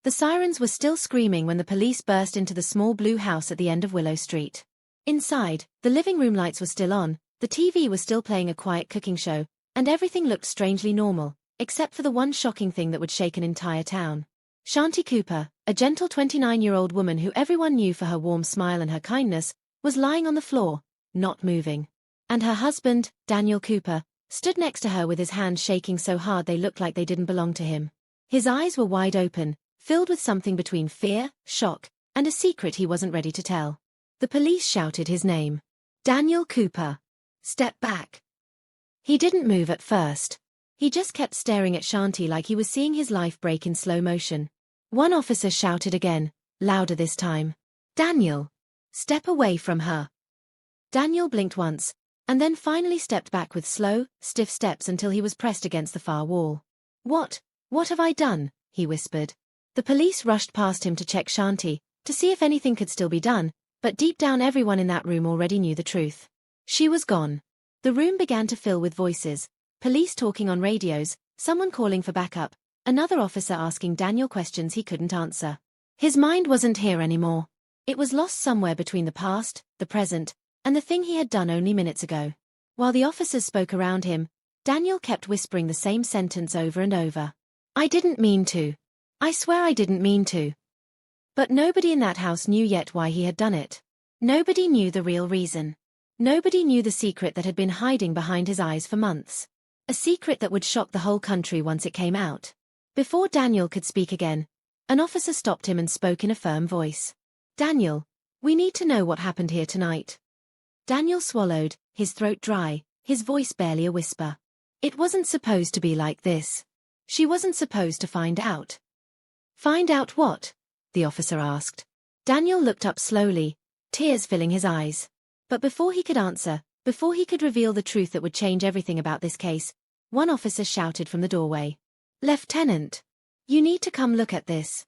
The sirens were still screaming when the police burst into the small blue house at the end of Willow Street. Inside, the living room lights were still on, the TV was still playing a quiet cooking show, and everything looked strangely normal, except for the one shocking thing that would shake an entire town. Shanti Cooper, a gentle 29-year-old woman who everyone knew for her warm smile and her kindness, was lying on the floor, not moving. And her husband, Daniel Cooper, stood next to her with his hands shaking so hard they looked like they didn't belong to him. His eyes were wide open, filled with something between fear, shock, and a secret he wasn't ready to tell. The police shouted his name. Daniel Cooper. Step back. He didn't move at first. He just kept staring at Shanti like he was seeing his life break in slow motion. One officer shouted again, louder this time. Daniel. Step away from her. Daniel blinked once, and then finally stepped back with slow, stiff steps until he was pressed against the far wall. What have I done? He whispered. The police rushed past him to check Shanti, to see if anything could still be done, but deep down everyone in that room already knew the truth. She was gone. The room began to fill with voices, police talking on radios, someone calling for backup, another officer asking Daniel questions he couldn't answer. His mind wasn't here anymore. It was lost somewhere between the past, the present, and the thing he had done only minutes ago. While the officers spoke around him, Daniel kept whispering the same sentence over and over. I didn't mean to. I swear I didn't mean to. But nobody in that house knew yet why he had done it. Nobody knew the real reason. Nobody knew the secret that had been hiding behind his eyes for months. A secret that would shock the whole country once it came out. Before Daniel could speak again, an officer stopped him and spoke in a firm voice. Daniel, we need to know what happened here tonight. Daniel swallowed, his throat dry, his voice barely a whisper. It wasn't supposed to be like this. She wasn't supposed to find out. Find out what? The officer asked. Daniel looked up slowly, tears filling his eyes. But before he could answer, before he could reveal the truth that would change everything about this case, one officer shouted from the doorway. Lieutenant! You need to come look at this.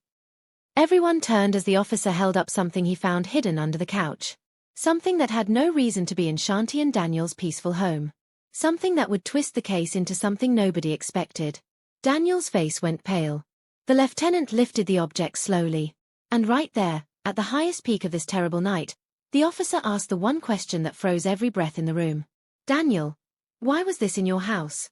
Everyone turned as the officer held up something he found hidden under the couch. Something that had no reason to be in Shanti and Daniel's peaceful home. Something that would twist the case into something nobody expected. Daniel's face went pale. The lieutenant lifted the object slowly. And right there, at the highest peak of this terrible night, the officer asked the one question that froze every breath in the room. Daniel, why was this in your house?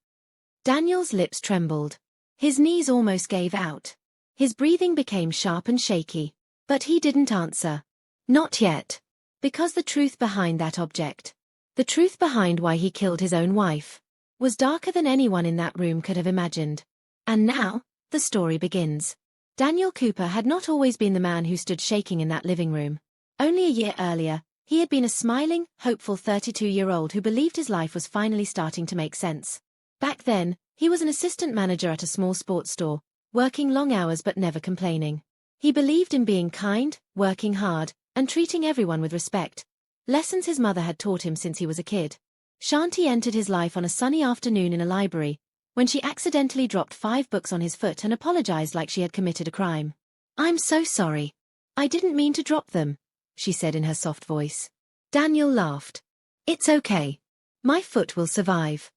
Daniel's lips trembled. His knees almost gave out. His breathing became sharp and shaky. But he didn't answer. Not yet. Because the truth behind that object, the truth behind why he killed his own wife, was darker than anyone in that room could have imagined. And now, the story begins. Daniel Cooper had not always been the man who stood shaking in that living room. Only a year earlier, he had been a smiling, hopeful 32-year-old who believed his life was finally starting to make sense. Back then, he was an assistant manager at a small sports store, working long hours but never complaining. He believed in being kind, working hard, and treating everyone with respect. Lessons his mother had taught him since he was a kid. Shanti entered his life on a sunny afternoon in a library, when she accidentally dropped 5 books on his foot and apologized like she had committed a crime. I'm so sorry. I didn't mean to drop them, she said in her soft voice. Daniel laughed. It's okay. My foot will survive.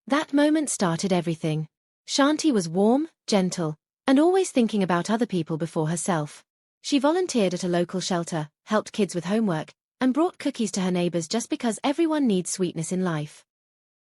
That moment started everything. Shanti was warm, gentle, and always thinking about other people before herself. She volunteered at a local shelter, helped kids with homework, and brought cookies to her neighbors just because everyone needs sweetness in life.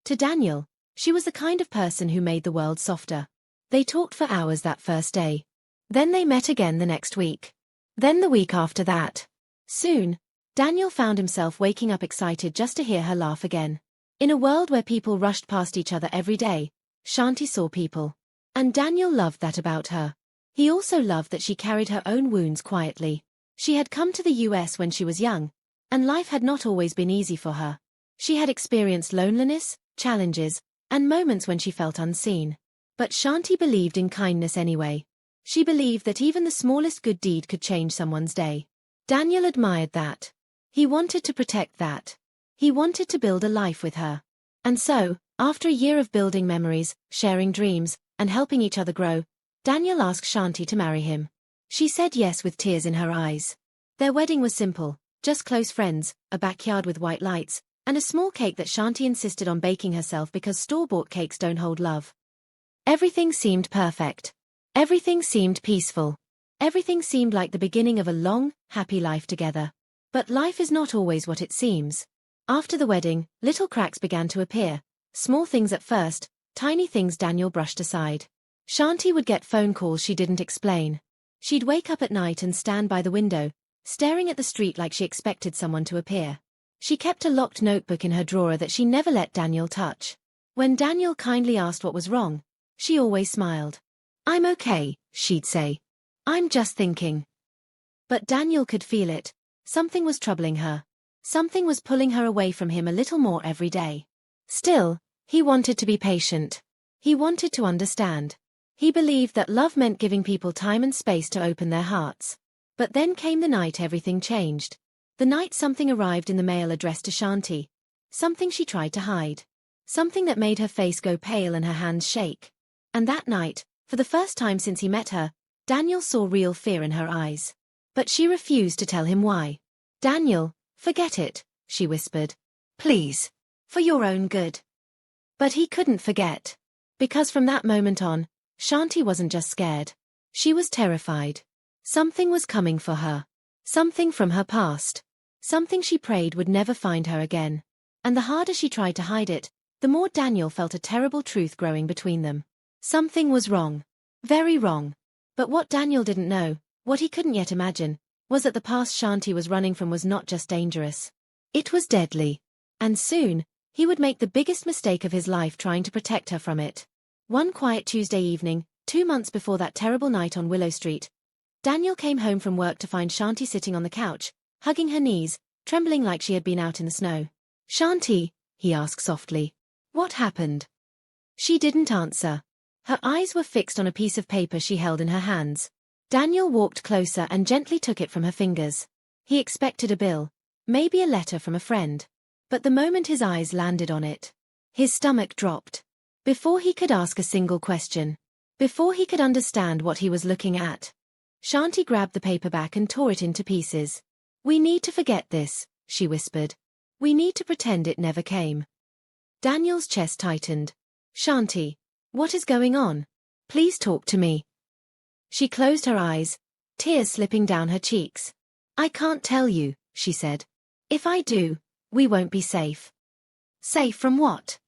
To Daniel, she was the kind of person who made the world softer. They talked for hours that first day. Then they met again the next week. Then the week after that. Soon, Daniel found himself waking up excited just to hear her laugh again. In a world where people rushed past each other every day, Shanti saw people. And Daniel loved that about her. He also loved that she carried her own wounds quietly. She had come to the US when she was young, and life had not always been easy for her. She had experienced loneliness, challenges, and moments when she felt unseen. But Shanti believed in kindness anyway. She believed that even the smallest good deed could change someone's day. Daniel admired that. He wanted to protect that. He wanted to build a life with her. And so, after a year of building memories, sharing dreams, and helping each other grow, Daniel asked Shanti to marry him. She said yes with tears in her eyes. Their wedding was simple, just close friends, a backyard with white lights, and a small cake that Shanti insisted on baking herself because store-bought cakes don't hold love. Everything seemed perfect. Everything seemed peaceful. Everything seemed like the beginning of a long, happy life together. But life is not always what it seems. After the wedding, little cracks began to appear. Small things at first, tiny things Daniel brushed aside. Shanti would get phone calls she didn't explain. She'd wake up at night and stand by the window, staring at the street like she expected someone to appear. She kept a locked notebook in her drawer that she never let Daniel touch. When Daniel kindly asked what was wrong, she always smiled. "I'm okay," she'd say. "I'm just thinking." But Daniel could feel it. Something was troubling her. Something was pulling her away from him a little more every day. Still, he wanted to be patient. He wanted to understand. He believed that love meant giving people time and space to open their hearts. But then came the night everything changed. The night something arrived in the mail addressed to Shanti. Something she tried to hide. Something that made her face go pale and her hands shake. And that night, for the first time since he met her, Daniel saw real fear in her eyes. But she refused to tell him why. "Daniel, forget it," she whispered. "Please. For your own good." But he couldn't forget. Because from that moment on, Shanti wasn't just scared. She was terrified. Something was coming for her. Something from her past. Something she prayed would never find her again. And the harder she tried to hide it, the more Daniel felt a terrible truth growing between them. Something was wrong. Very wrong. But what Daniel didn't know, what he couldn't yet imagine, was that the past Shanti was running from was not just dangerous. It was deadly. And soon, he would make the biggest mistake of his life trying to protect her from it. One quiet Tuesday evening, 2 months before that terrible night on Willow Street, Daniel came home from work to find Shanti sitting on the couch, hugging her knees, trembling like she had been out in the snow. "Shanti," he asked softly. "What happened?" She didn't answer. Her eyes were fixed on a piece of paper she held in her hands. Daniel walked closer and gently took it from her fingers. He expected a bill, maybe a letter from a friend. But the moment his eyes landed on it, his stomach dropped. Before he could ask a single question, before he could understand what he was looking at, Shanti grabbed the paperback and tore it into pieces. "We need to forget this," she whispered. "We need to pretend it never came." Daniel's chest tightened. "Shanti, what is going on? Please talk to me." She closed her eyes, tears slipping down her cheeks. "I can't tell you," she said. "If I do, we won't be safe." "Safe from what?"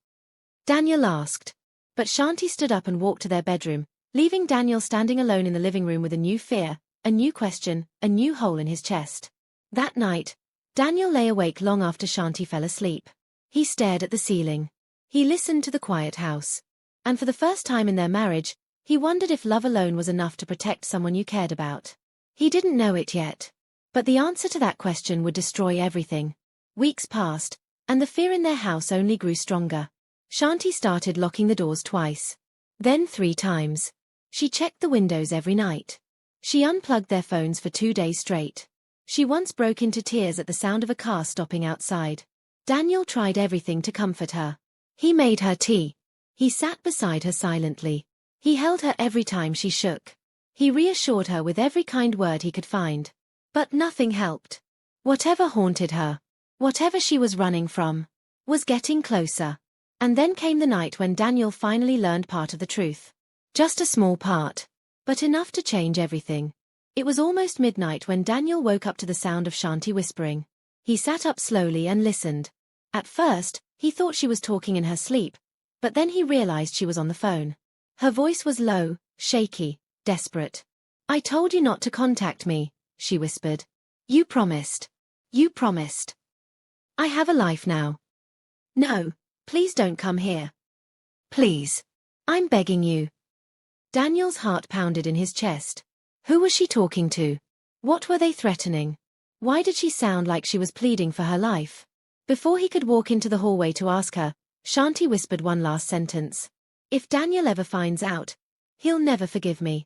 Daniel asked. But Shanti stood up and walked to their bedroom, leaving Daniel standing alone in the living room with a new fear, a new question, a new hole in his chest. That night, Daniel lay awake long after Shanti fell asleep. He stared at the ceiling. He listened to the quiet house. And for the first time in their marriage, he wondered if love alone was enough to protect someone you cared about. He didn't know it yet. But the answer to that question would destroy everything. Weeks passed, and the fear in their house only grew stronger. Shanti started locking the doors twice. Then 3 times. She checked the windows every night. She unplugged their phones for 2 days straight. She once broke into tears at the sound of a car stopping outside. Daniel tried everything to comfort her. He made her tea. He sat beside her silently. He held her every time she shook. He reassured her with every kind word he could find. But nothing helped. Whatever haunted her, whatever she was running from, was getting closer. And then came the night when Daniel finally learned part of the truth. Just a small part. But enough to change everything. It was almost midnight when Daniel woke up to the sound of Shanti whispering. He sat up slowly and listened. At first, he thought she was talking in her sleep, but then he realized she was on the phone. Her voice was low, shaky, desperate. "I told you not to contact me," she whispered. "You promised. You promised. I have a life now. No, please don't come here. Please. I'm begging you." Daniel's heart pounded in his chest. Who was she talking to? What were they threatening? Why did she sound like she was pleading for her life? Before he could walk into the hallway to ask her, Shanti whispered one last sentence. "If Daniel ever finds out, he'll never forgive me."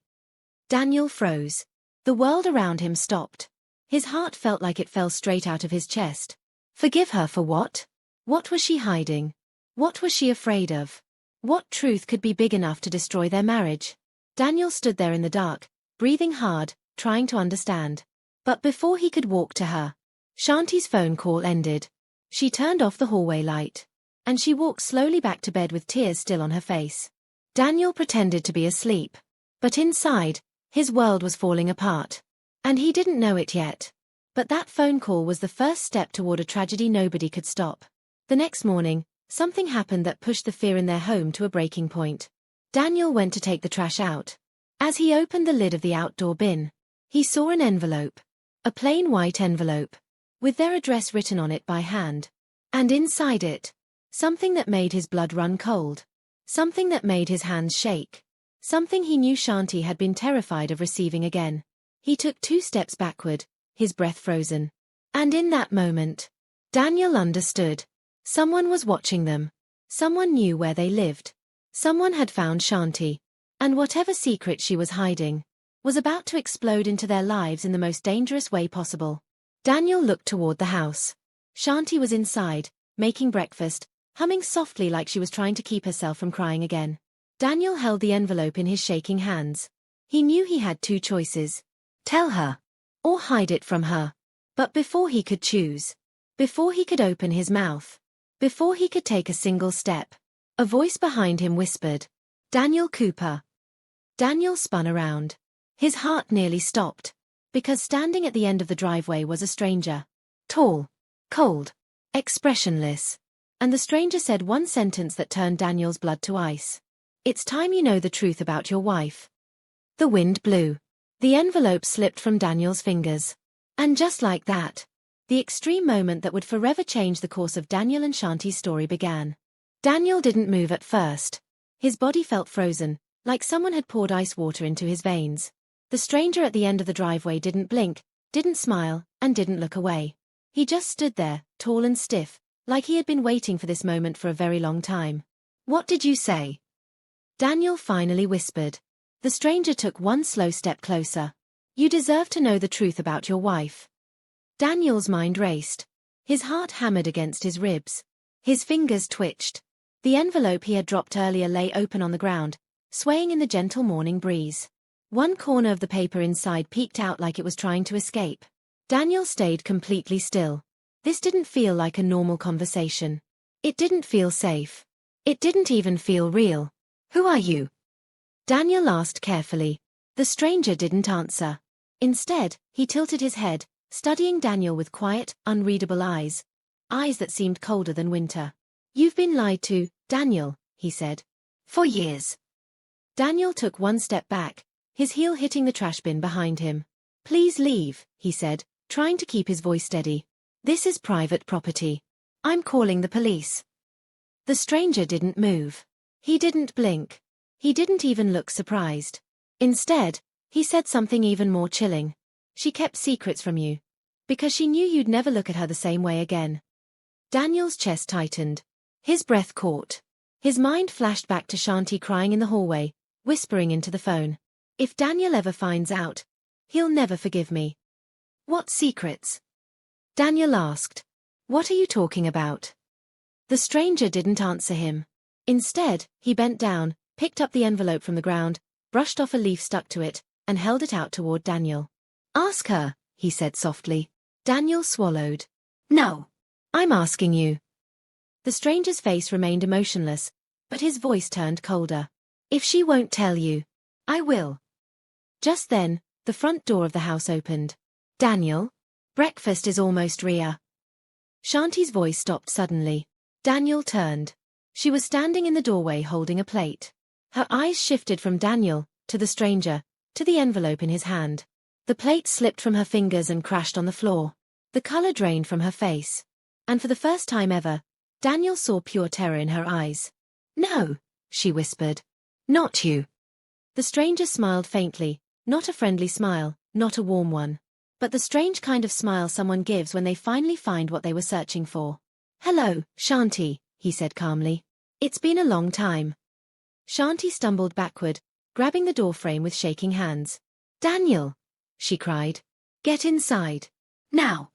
Daniel froze. The world around him stopped. His heart felt like it fell straight out of his chest. Forgive her for what? What was she hiding? What was she afraid of? What truth could be big enough to destroy their marriage? Daniel stood there in the dark, breathing hard, trying to understand. But before he could walk to her, Shanti's phone call ended. She turned off the hallway light. And she walked slowly back to bed with tears still on her face. Daniel pretended to be asleep. But inside, His world was falling apart. And he didn't know it yet. But that phone call was the first step toward a tragedy nobody could stop. The next morning, something happened that pushed the fear in their home to a breaking point. Daniel went to take the trash out. As he opened the lid of the outdoor bin, he saw an envelope. A plain white envelope. With their address written on it by hand. And inside it, something that made his blood run cold. Something that made his hands shake. Something he knew Shanti had been terrified of receiving again. He took 2 steps backward, his breath frozen. And in that moment, Daniel understood. Someone was watching them. Someone knew where they lived. Someone had found Shanti. And whatever secret she was hiding was about to explode into their lives in the most dangerous way possible. Daniel looked toward the house. Shanti was inside, making breakfast, humming softly like she was trying to keep herself from crying again. Daniel held the envelope in his shaking hands. He knew he had 2 choices. Tell her. Or hide it from her. But before he could choose, before he could open his mouth, before he could take a single step, a voice behind him whispered, "Daniel Cooper." Daniel spun around. His heart nearly stopped. Because standing at the end of the driveway was a stranger. Tall, cold, expressionless. And the stranger said one sentence that turned Daniel's blood to ice. "It's time you know the truth about your wife." The wind blew. The envelope slipped from Daniel's fingers. And just like that, the extreme moment that would forever change the course of Daniel and Shanti's story began. Daniel didn't move at first. His body felt frozen, like someone had poured ice water into his veins. The stranger at the end of the driveway didn't blink, didn't smile, and didn't look away. He just stood there, tall and stiff, like he had been waiting for this moment for a very long time. "What did you say?" Daniel finally whispered. The stranger took one slow step closer. "You deserve to know the truth about your wife." Daniel's mind raced. His heart hammered against his ribs. His fingers twitched. The envelope he had dropped earlier lay open on the ground, swaying in the gentle morning breeze. One corner of the paper inside peeked out like it was trying to escape. Daniel stayed completely still. This didn't feel like a normal conversation. It didn't feel safe. It didn't even feel real. "Who are you?" Daniel asked carefully. The stranger didn't answer. Instead, he tilted his head, studying Daniel with quiet, unreadable eyes. Eyes that seemed colder than winter. "You've been lied to, Daniel," he said. "For years." Daniel took one step back, his heel hitting the trash bin behind him. "Please leave," he said, trying to keep his voice steady. "This is private property. I'm calling the police." The stranger didn't move. He didn't blink. He didn't even look surprised. Instead, he said something even more chilling. "She kept secrets from you. Because she knew you'd never look at her the same way again." Daniel's chest tightened. His breath caught. His mind flashed back to Shanti crying in the hallway, whispering into the phone. "If Daniel ever finds out, he'll never forgive me." "What secrets?" Daniel asked. "What are you talking about?" The stranger didn't answer him. Instead, he bent down, picked up the envelope from the ground, brushed off a leaf stuck to it, and held it out toward Daniel. "Ask her," he said softly. Daniel swallowed. "No. I'm asking you." The stranger's face remained emotionless, but his voice turned colder. "If she won't tell you, I will." Just then, the front door of the house opened. "Daniel? Breakfast is almost ready." Shanti's voice stopped suddenly. Daniel turned. She was standing in the doorway holding a plate. Her eyes shifted from Daniel, to the stranger, to the envelope in his hand. The plate slipped from her fingers and crashed on the floor. The color drained from her face. And for the first time ever, Daniel saw pure terror in her eyes. "No," she whispered. "Not you." The stranger smiled faintly, not a friendly smile, not a warm one. But the strange kind of smile someone gives when they finally find what they were searching for. "Hello, Shanti," he said calmly. "It's been a long time." Shanti stumbled backward, grabbing the doorframe with shaking hands. "Daniel!" she cried. "Get inside. Now!"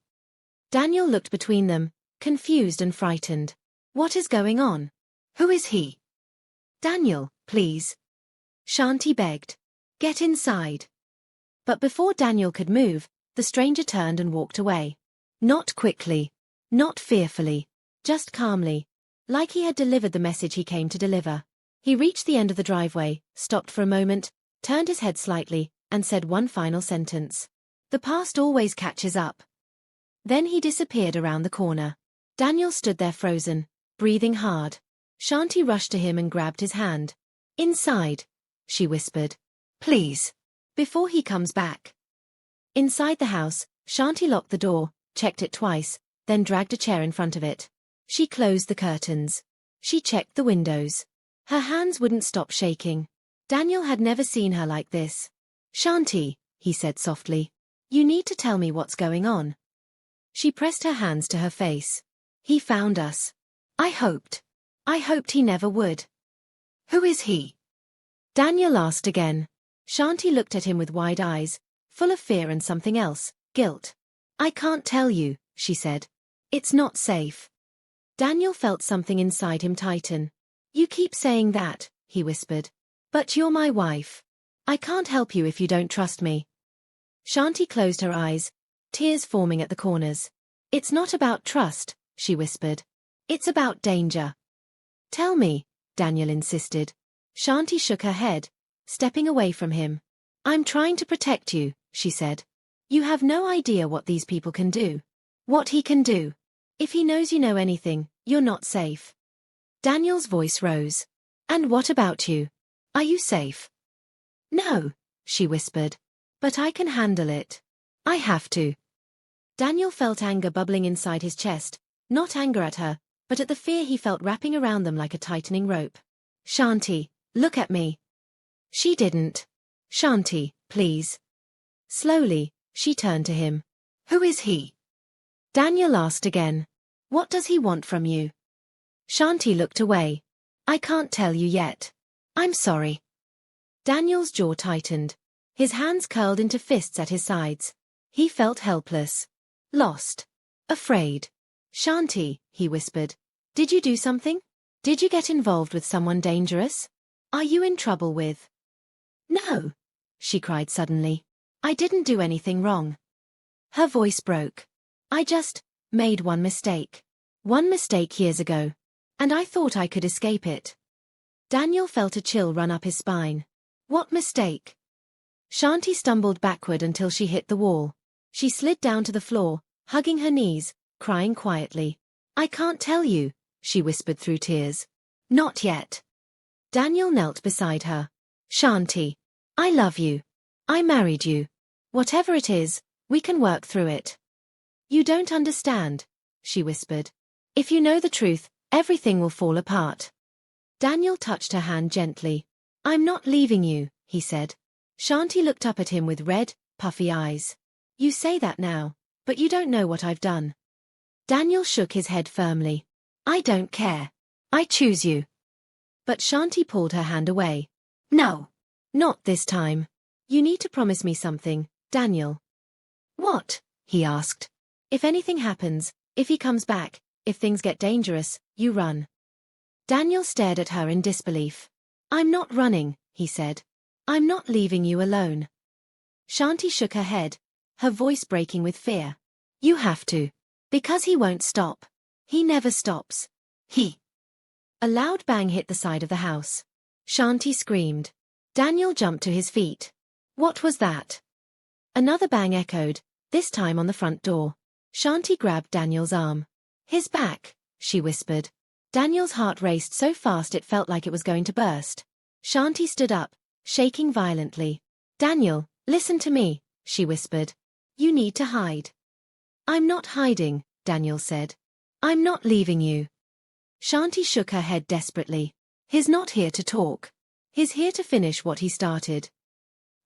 Daniel looked between them, confused and frightened. "What is going on? Who is he?" "Daniel, please." Shanti begged. "Get inside." But before Daniel could move, the stranger turned and walked away. Not quickly. Not fearfully. Just calmly. Like he had delivered the message he came to deliver. He reached the end of the driveway, stopped for a moment, turned his head slightly, and said one final sentence. The past always catches up. Then he disappeared around the corner. Daniel stood there frozen, breathing hard. Shanti rushed to him and grabbed his hand. Inside, she whispered. Please. Before he comes back. Inside the house, Shanti locked the door, checked it twice, then dragged a chair in front of it. She closed the curtains. She checked the windows. Her hands wouldn't stop shaking. Daniel had never seen her like this. Shanti, he said softly. You need to tell me what's going on. She pressed her hands to her face. He found us. I hoped he never would. Who is he? Daniel asked again. Shanti looked at him with wide eyes, full of fear and something else, guilt. I can't tell you, she said. It's not safe. Daniel felt something inside him tighten. You keep saying that, he whispered. But you're my wife. I can't help you if you don't trust me. Shanti closed her eyes, tears forming at the corners. It's not about trust, she whispered. It's about danger. Tell me, Daniel insisted. Shanti shook her head, stepping away from him. I'm trying to protect you, she said. You have no idea what these people can do. What he can do. If he knows you know anything, you're not safe. Daniel's voice rose. And what about you? Are you safe? No, she whispered. But I can handle it. I have to. Daniel felt anger bubbling inside his chest, not anger at her, but at the fear he felt wrapping around them like a tightening rope. Shanti, look at me. She didn't. Shanti, please. Slowly, she turned to him. Who is he? Daniel asked again. What does he want from you? Shanti looked away. I can't tell you yet. I'm sorry. Daniel's jaw tightened. His hands curled into fists at his sides. He felt helpless. Lost. Afraid. Shanti, he whispered. Did you do something? Did you get involved with someone dangerous? Are you in trouble with? No, she cried suddenly. I didn't do anything wrong. Her voice broke. I just made one mistake. One mistake years ago. And I thought I could escape it. Daniel felt a chill run up his spine. What mistake? Shanti stumbled backward until she hit the wall. She slid down to the floor, hugging her knees, crying quietly. I can't tell you, she whispered through tears. Not yet. Daniel knelt beside her. Shanti, I love you. I married you. Whatever it is, we can work through it. You don't understand, she whispered. If you know the truth, everything will fall apart. Daniel touched her hand gently. I'm not leaving you, he said. Shanti looked up at him with red, puffy eyes. You say that now, but you don't know what I've done. Daniel shook his head firmly. I don't care. I choose you. But Shanti pulled her hand away. No. Not this time. You need to promise me something, Daniel. What? He asked. If anything happens, if he comes back, if things get dangerous, you run. Daniel stared at her in disbelief. I'm not running, he said. I'm not leaving you alone. Shanti shook her head, her voice breaking with fear. You have to. Because he won't stop. He never stops. A loud bang hit the side of the house. Shanti screamed. Daniel jumped to his feet. What was that? Another bang echoed, this time on the front door. Shanti grabbed Daniel's arm. His back, she whispered. Daniel's heart raced so fast it felt like it was going to burst. Shanti stood up, shaking violently. Daniel, listen to me, she whispered. You need to hide. I'm not hiding, Daniel said. I'm not leaving you. Shanti shook her head desperately. He's not here to talk. He's here to finish what he started.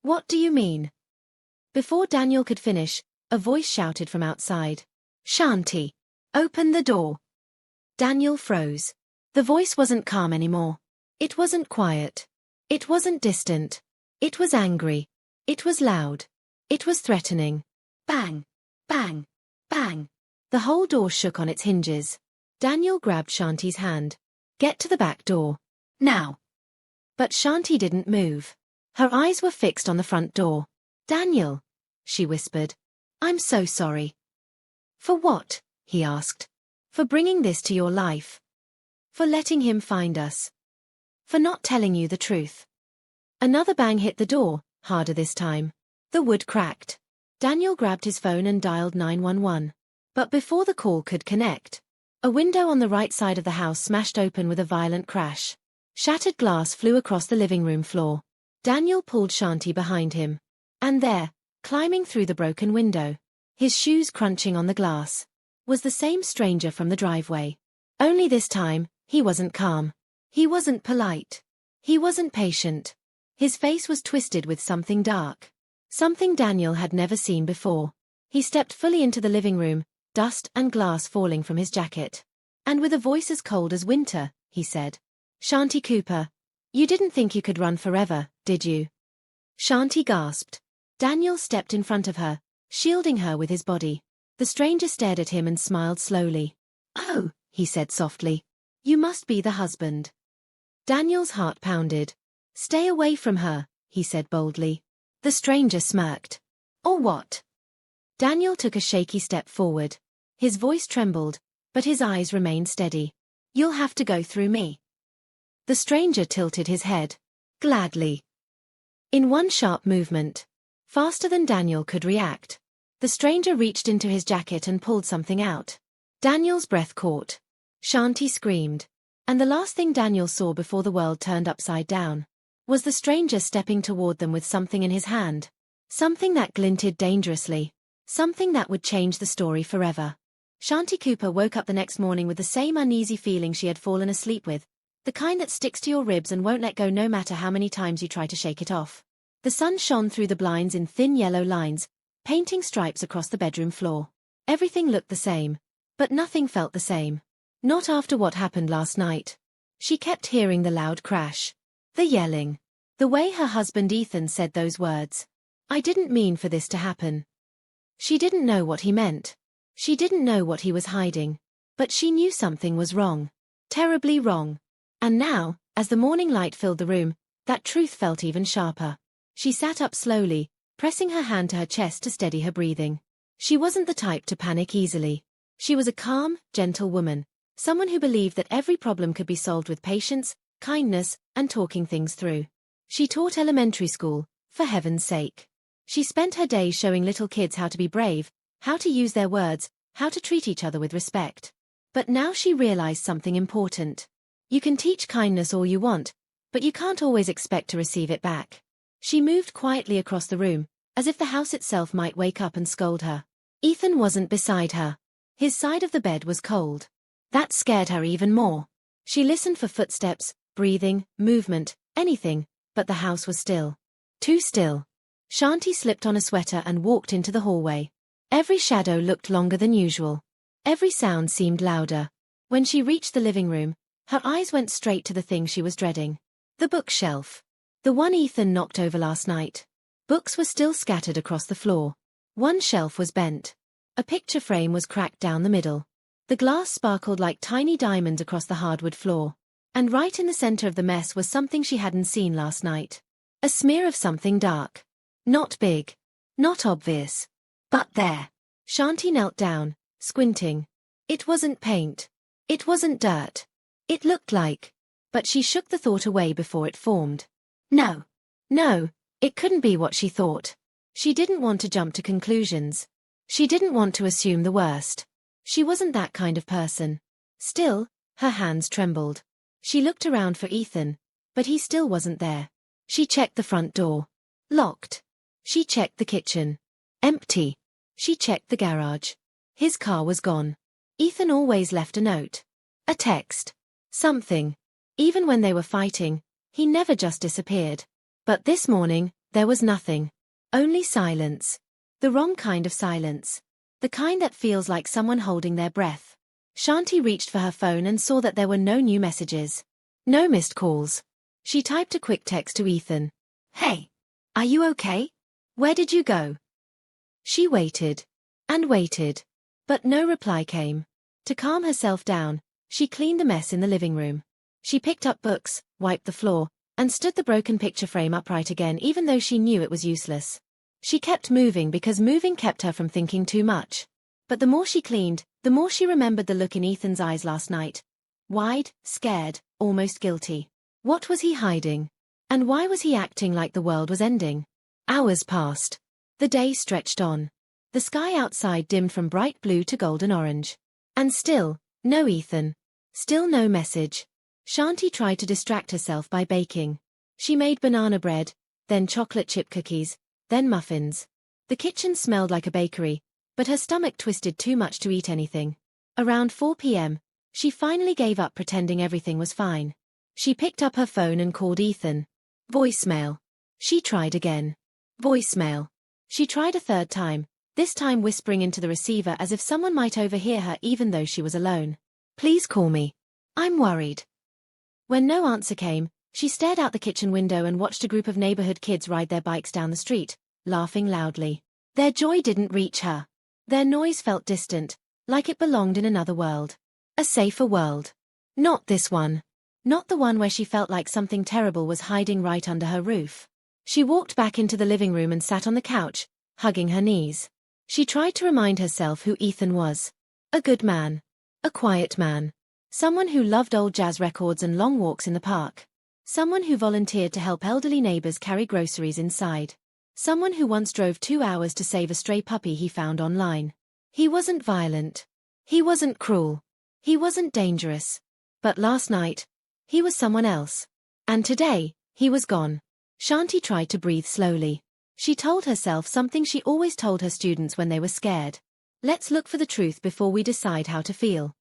What do you mean? Before Daniel could finish, a voice shouted from outside. Shanti, open the door. Daniel froze. The voice wasn't calm anymore. It wasn't quiet. It wasn't distant. It was angry. It was loud. It was threatening. Bang! Bang! Bang! The whole door shook on its hinges. Daniel grabbed Shanti's hand. Get to the back door. Now! But Shanti didn't move. Her eyes were fixed on the front door. Daniel, she whispered. I'm so sorry. For what? He asked. For bringing this to your life. For letting him find us. For not telling you the truth. Another bang hit the door, harder this time. The wood cracked. Daniel grabbed his phone and dialed 911. But before the call could connect, a window on the right side of the house smashed open with a violent crash. Shattered glass flew across the living room floor. Daniel pulled Shanti behind him. And there, climbing through the broken window, his shoes crunching on the glass, was the same stranger from the driveway. Only this time, he wasn't calm. He wasn't polite. He wasn't patient. His face was twisted with something dark. Something Daniel had never seen before. He stepped fully into the living room, dust and glass falling from his jacket. And with a voice as cold as winter, he said, "Shanti Cooper, you didn't think you could run forever, did you?" Shanti gasped. Daniel stepped in front of her, shielding her with his body. The stranger stared at him and smiled slowly. "Oh," he said softly. "You must be the husband." Daniel's heart pounded. "Stay away from her," he said boldly. The stranger smirked. "Or what?" Daniel took a shaky step forward. His voice trembled, but his eyes remained steady. "You'll have to go through me." The stranger tilted his head. "Gladly." In one sharp movement, faster than Daniel could react, the stranger reached into his jacket and pulled something out. Daniel's breath caught. Shanti screamed. And the last thing Daniel saw before the world turned upside down was the stranger stepping toward them with something in his hand. Something that glinted dangerously. Something that would change the story forever. Shanti Cooper woke up the next morning with the same uneasy feeling she had fallen asleep with, the kind that sticks to your ribs and won't let go no matter how many times you try to shake it off. The sun shone through the blinds in thin yellow lines, painting stripes across the bedroom floor. Everything looked the same, but nothing felt the same. Not after what happened last night. She kept hearing the loud crash. The yelling. The way her husband Ethan said those words. "I didn't mean for this to happen." She didn't know what he meant. She didn't know what he was hiding. But she knew something was wrong. Terribly wrong. And now, as the morning light filled the room, that truth felt even sharper. She sat up slowly, pressing her hand to her chest to steady her breathing. She wasn't the type to panic easily. She was a calm, gentle woman. Someone who believed that every problem could be solved with patience, kindness, and talking things through. She taught elementary school, for heaven's sake. She spent her days showing little kids how to be brave, how to use their words, how to treat each other with respect. But now she realized something important. You can teach kindness all you want, but you can't always expect to receive it back. She moved quietly across the room, as if the house itself might wake up and scold her. Ethan wasn't beside her. His side of the bed was cold. That scared her even more. She listened for footsteps, breathing, movement, anything, but the house was still. Too still. Shanti slipped on a sweater and walked into the hallway. Every shadow looked longer than usual. Every sound seemed louder. When she reached the living room, her eyes went straight to the thing she was dreading. The bookshelf. The one Ethan knocked over last night. Books were still scattered across the floor. One shelf was bent. A picture frame was cracked down the middle. The glass sparkled like tiny diamonds across the hardwood floor. And right in the center of the mess was something she hadn't seen last night. A smear of something dark. Not big. Not obvious. But there. Shanti knelt down, squinting. It wasn't paint. It wasn't dirt. It looked like. But she shook the thought away before it formed. No. No, it couldn't be what she thought. She didn't want to jump to conclusions. She didn't want to assume the worst. She wasn't that kind of person. Still, her hands trembled. She looked around for Ethan, but he still wasn't there. She checked the front door. Locked. She checked the kitchen. Empty. She checked the garage. His car was gone. Ethan always left a note. A text. Something. Even when they were fighting, he never just disappeared. But this morning, there was nothing. Only silence. The wrong kind of silence. The kind that feels like someone holding their breath. Shanti reached for her phone and saw that there were no new messages. No missed calls. She typed a quick text to Ethan. "Hey. Are you okay? Where did you go?" She waited. And waited. But no reply came. To calm herself down, she cleaned the mess in the living room. She picked up books, wiped the floor, and stood the broken picture frame upright again even though she knew it was useless. She kept moving because moving kept her from thinking too much. But the more she cleaned, the more she remembered the look in Ethan's eyes last night. Wide, scared, almost guilty. What was he hiding? And why was he acting like the world was ending? Hours passed. The day stretched on. The sky outside dimmed from bright blue to golden orange. And still, no Ethan. Still no message. Shanti tried to distract herself by baking. She made banana bread, then chocolate chip cookies, then muffins. The kitchen smelled like a bakery, but her stomach twisted too much to eat anything. Around 4 p.m., she finally gave up pretending everything was fine. She picked up her phone and called Ethan. Voicemail. She tried again. Voicemail. She tried a third time, this time whispering into the receiver as if someone might overhear her even though she was alone. Please call me. I'm worried. When no answer came, she stared out the kitchen window and watched a group of neighborhood kids ride their bikes down the street, laughing loudly. Their joy didn't reach her. Their noise felt distant, like it belonged in another world. A safer world. Not this one. Not the one where she felt like something terrible was hiding right under her roof. She walked back into the living room and sat on the couch, hugging her knees. She tried to remind herself who Ethan was. A good man. A quiet man. Someone who loved old jazz records and long walks in the park. Someone who volunteered to help elderly neighbors carry groceries inside. Someone who once drove 2 hours to save a stray puppy he found online. He wasn't violent. He wasn't cruel. He wasn't dangerous. But last night, he was someone else. And today, he was gone. Shanti tried to breathe slowly. She told herself something she always told her students when they were scared. Let's look for the truth before we decide how to feel.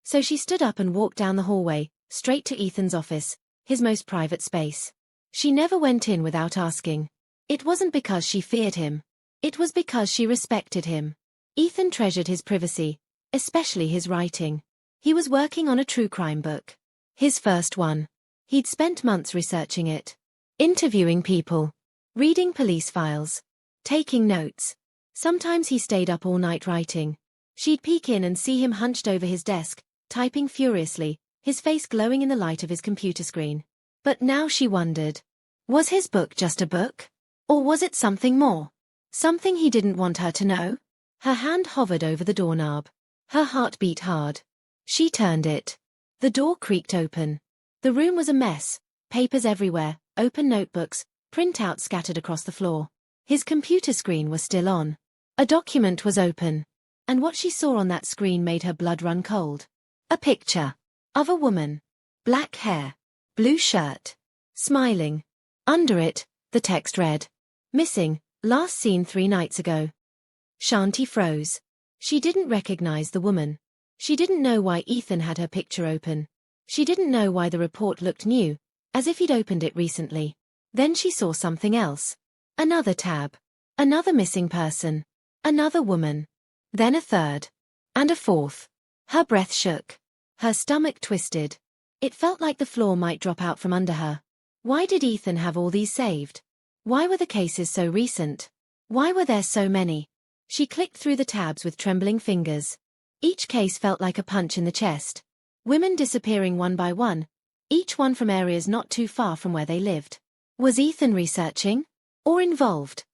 So she stood up and walked down the hallway, straight to Ethan's office, his most private space. She never went in without asking. It wasn't because she feared him. It was because she respected him. Ethan treasured his privacy, especially his writing. He was working on a true crime book. His first one. He'd spent months researching it. Interviewing people. Reading police files. Taking notes. Sometimes he stayed up all night writing. She'd peek in and see him hunched over his desk, typing furiously, his face glowing in the light of his computer screen. But now she wondered. Was his book just a book? Or was it something more? Something he didn't want her to know? Her hand hovered over the doorknob. Her heart beat hard. She turned it. The door creaked open. The room was a mess, papers everywhere, open notebooks, printouts scattered across the floor. His computer screen was still on. A document was open. And what she saw on that screen made her blood run cold. A picture. Of a woman. Black hair. Blue shirt. Smiling. Under it, the text read. Missing, last seen 3 nights ago. Shanti froze. She didn't recognize the woman. She didn't know why Ethan had her picture open. She didn't know why the report looked new, as if he'd opened it recently. Then she saw something else. Another tab. Another missing person. Another woman. Then a third. And a fourth. Her breath shook. Her stomach twisted. It felt like the floor might drop out from under her. Why did Ethan have all these saved? Why were the cases so recent? Why were there so many? She clicked through the tabs with trembling fingers. Each case felt like a punch in the chest. Women disappearing one by one, each one from areas not too far from where they lived. Was Ethan researching? Or involved?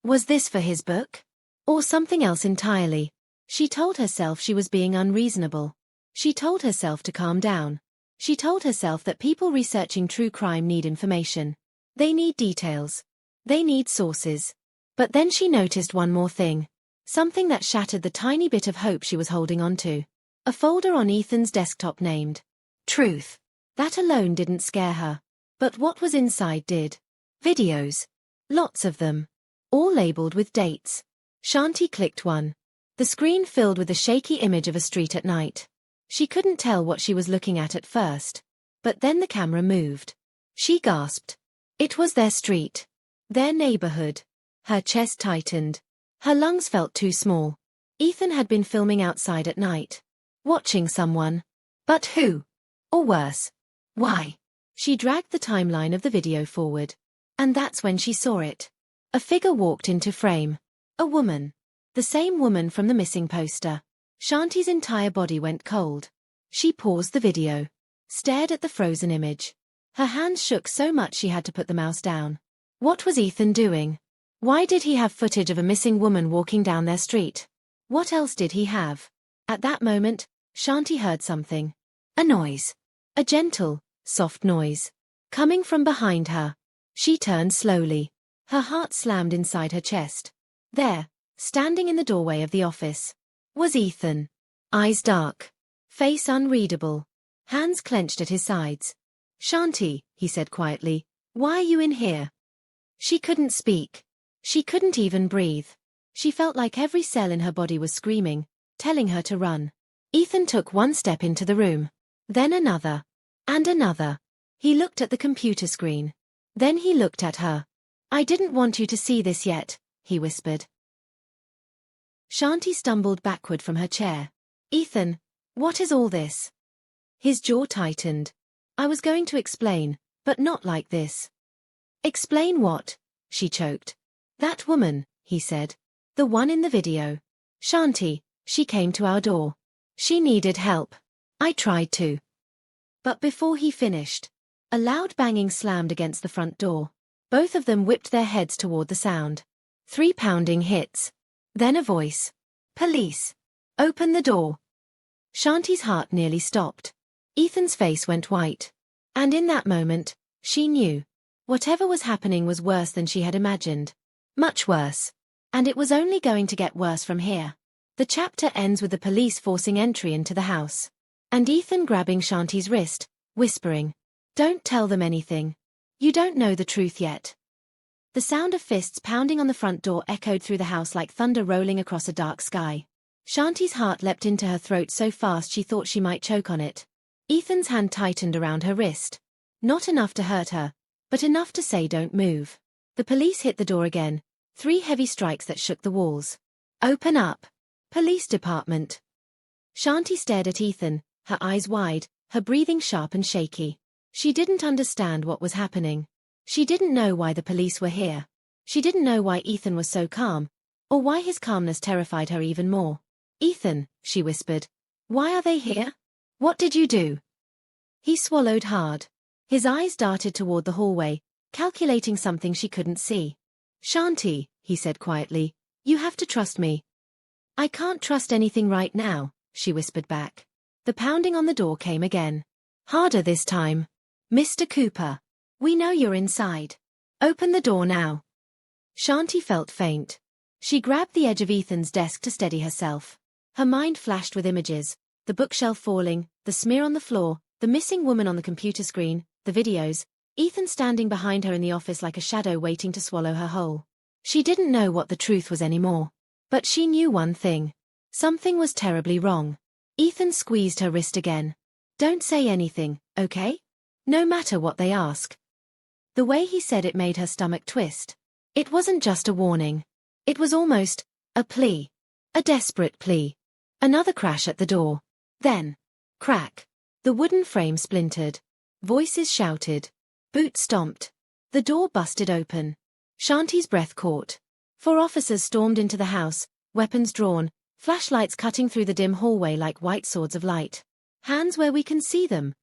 Was this for his book? Or something else entirely? She told herself she was being unreasonable. She told herself to calm down. She told herself that people researching true crime need information. They need details. They need sources. But then she noticed one more thing. Something that shattered the tiny bit of hope she was holding on to. A folder on Ethan's desktop named Truth. That alone didn't scare her. But what was inside did. Videos. Lots of them. All labeled with dates. Shanti clicked one. The screen filled with a shaky image of a street at night. She couldn't tell what she was looking at first. But then the camera moved. She gasped. It was their street. Their neighborhood. Her chest tightened. Her lungs felt too small. Ethan had been filming outside at night. Watching someone. But who? Or worse. Why? She dragged the timeline of the video forward. And that's when she saw it. A figure walked into frame. A woman. The same woman from the missing poster. Shanti's entire body went cold. She paused the video. Stared at the frozen image. Her hands shook so much she had to put the mouse down. What was Ethan doing? Why did he have footage of a missing woman walking down their street? What else did he have? At that moment, Shanti heard something. A noise. A gentle, soft noise. Coming from behind her. She turned slowly. Her heart slammed inside her chest. There, standing in the doorway of the office, was Ethan. Eyes dark. Face unreadable. Hands clenched at his sides. "Shanti," he said quietly, "why are you in here?" She couldn't speak. She couldn't even breathe. She felt like every cell in her body was screaming, telling her to run. Ethan took one step into the room. Then another. And another. He looked at the computer screen. Then he looked at her. "I didn't want you to see this yet," he whispered. Shanti stumbled backward from her chair. "Ethan, what is all this?" His jaw tightened. "I was going to explain, but not like this." "Explain what?" she choked. "That woman," he said. "The one in the video. Shanti, she came to our door. She needed help. I tried to." But before he finished, a loud banging slammed against the front door. Both of them whipped their heads toward the sound. 3 pounding hits. Then a voice. "Police! Open the door!" Shanti's heart nearly stopped. Ethan's face went white. And in that moment, she knew. Whatever was happening was worse than she had imagined. Much worse. And it was only going to get worse from here. The chapter ends with the police forcing entry into the house. And Ethan grabbing Shanti's wrist, whispering, "Don't tell them anything. You don't know the truth yet." The sound of fists pounding on the front door echoed through the house like thunder rolling across a dark sky. Shanti's heart leapt into her throat so fast she thought she might choke on it. Ethan's hand tightened around her wrist. Not enough to hurt her, but enough to say don't move. The police hit the door again, 3 heavy strikes that shook the walls. "Open up! Police department!" Shanti stared at Ethan, her eyes wide, her breathing sharp and shaky. She didn't understand what was happening. She didn't know why the police were here. She didn't know why Ethan was so calm, or why his calmness terrified her even more. "Ethan," she whispered, "why are they here? What did you do?" He swallowed hard. His eyes darted toward the hallway, calculating something she couldn't see. "Shanti," he said quietly, "you have to trust me." "I can't trust anything right now," she whispered back. The pounding on the door came again. Harder this time. "Mr. Cooper. We know you're inside. Open the door now." Shanti felt faint. She grabbed the edge of Ethan's desk to steady herself. Her mind flashed with images, the bookshelf falling, the smear on the floor, the missing woman on the computer screen, the videos, Ethan standing behind her in the office like a shadow waiting to swallow her whole. She didn't know what the truth was anymore. But she knew one thing. Something was terribly wrong. Ethan squeezed her wrist again. "Don't say anything, okay? No matter what they ask." The way he said it made her stomach twist. It wasn't just a warning. It was almost a plea. A desperate plea. Another crash at the door. Then, crack. The wooden frame splintered. Voices shouted. Boots stomped. The door busted open. Shanti's breath caught. 4 officers stormed into the house, weapons drawn, flashlights cutting through the dim hallway like white swords of light. "Hands where we can see them,"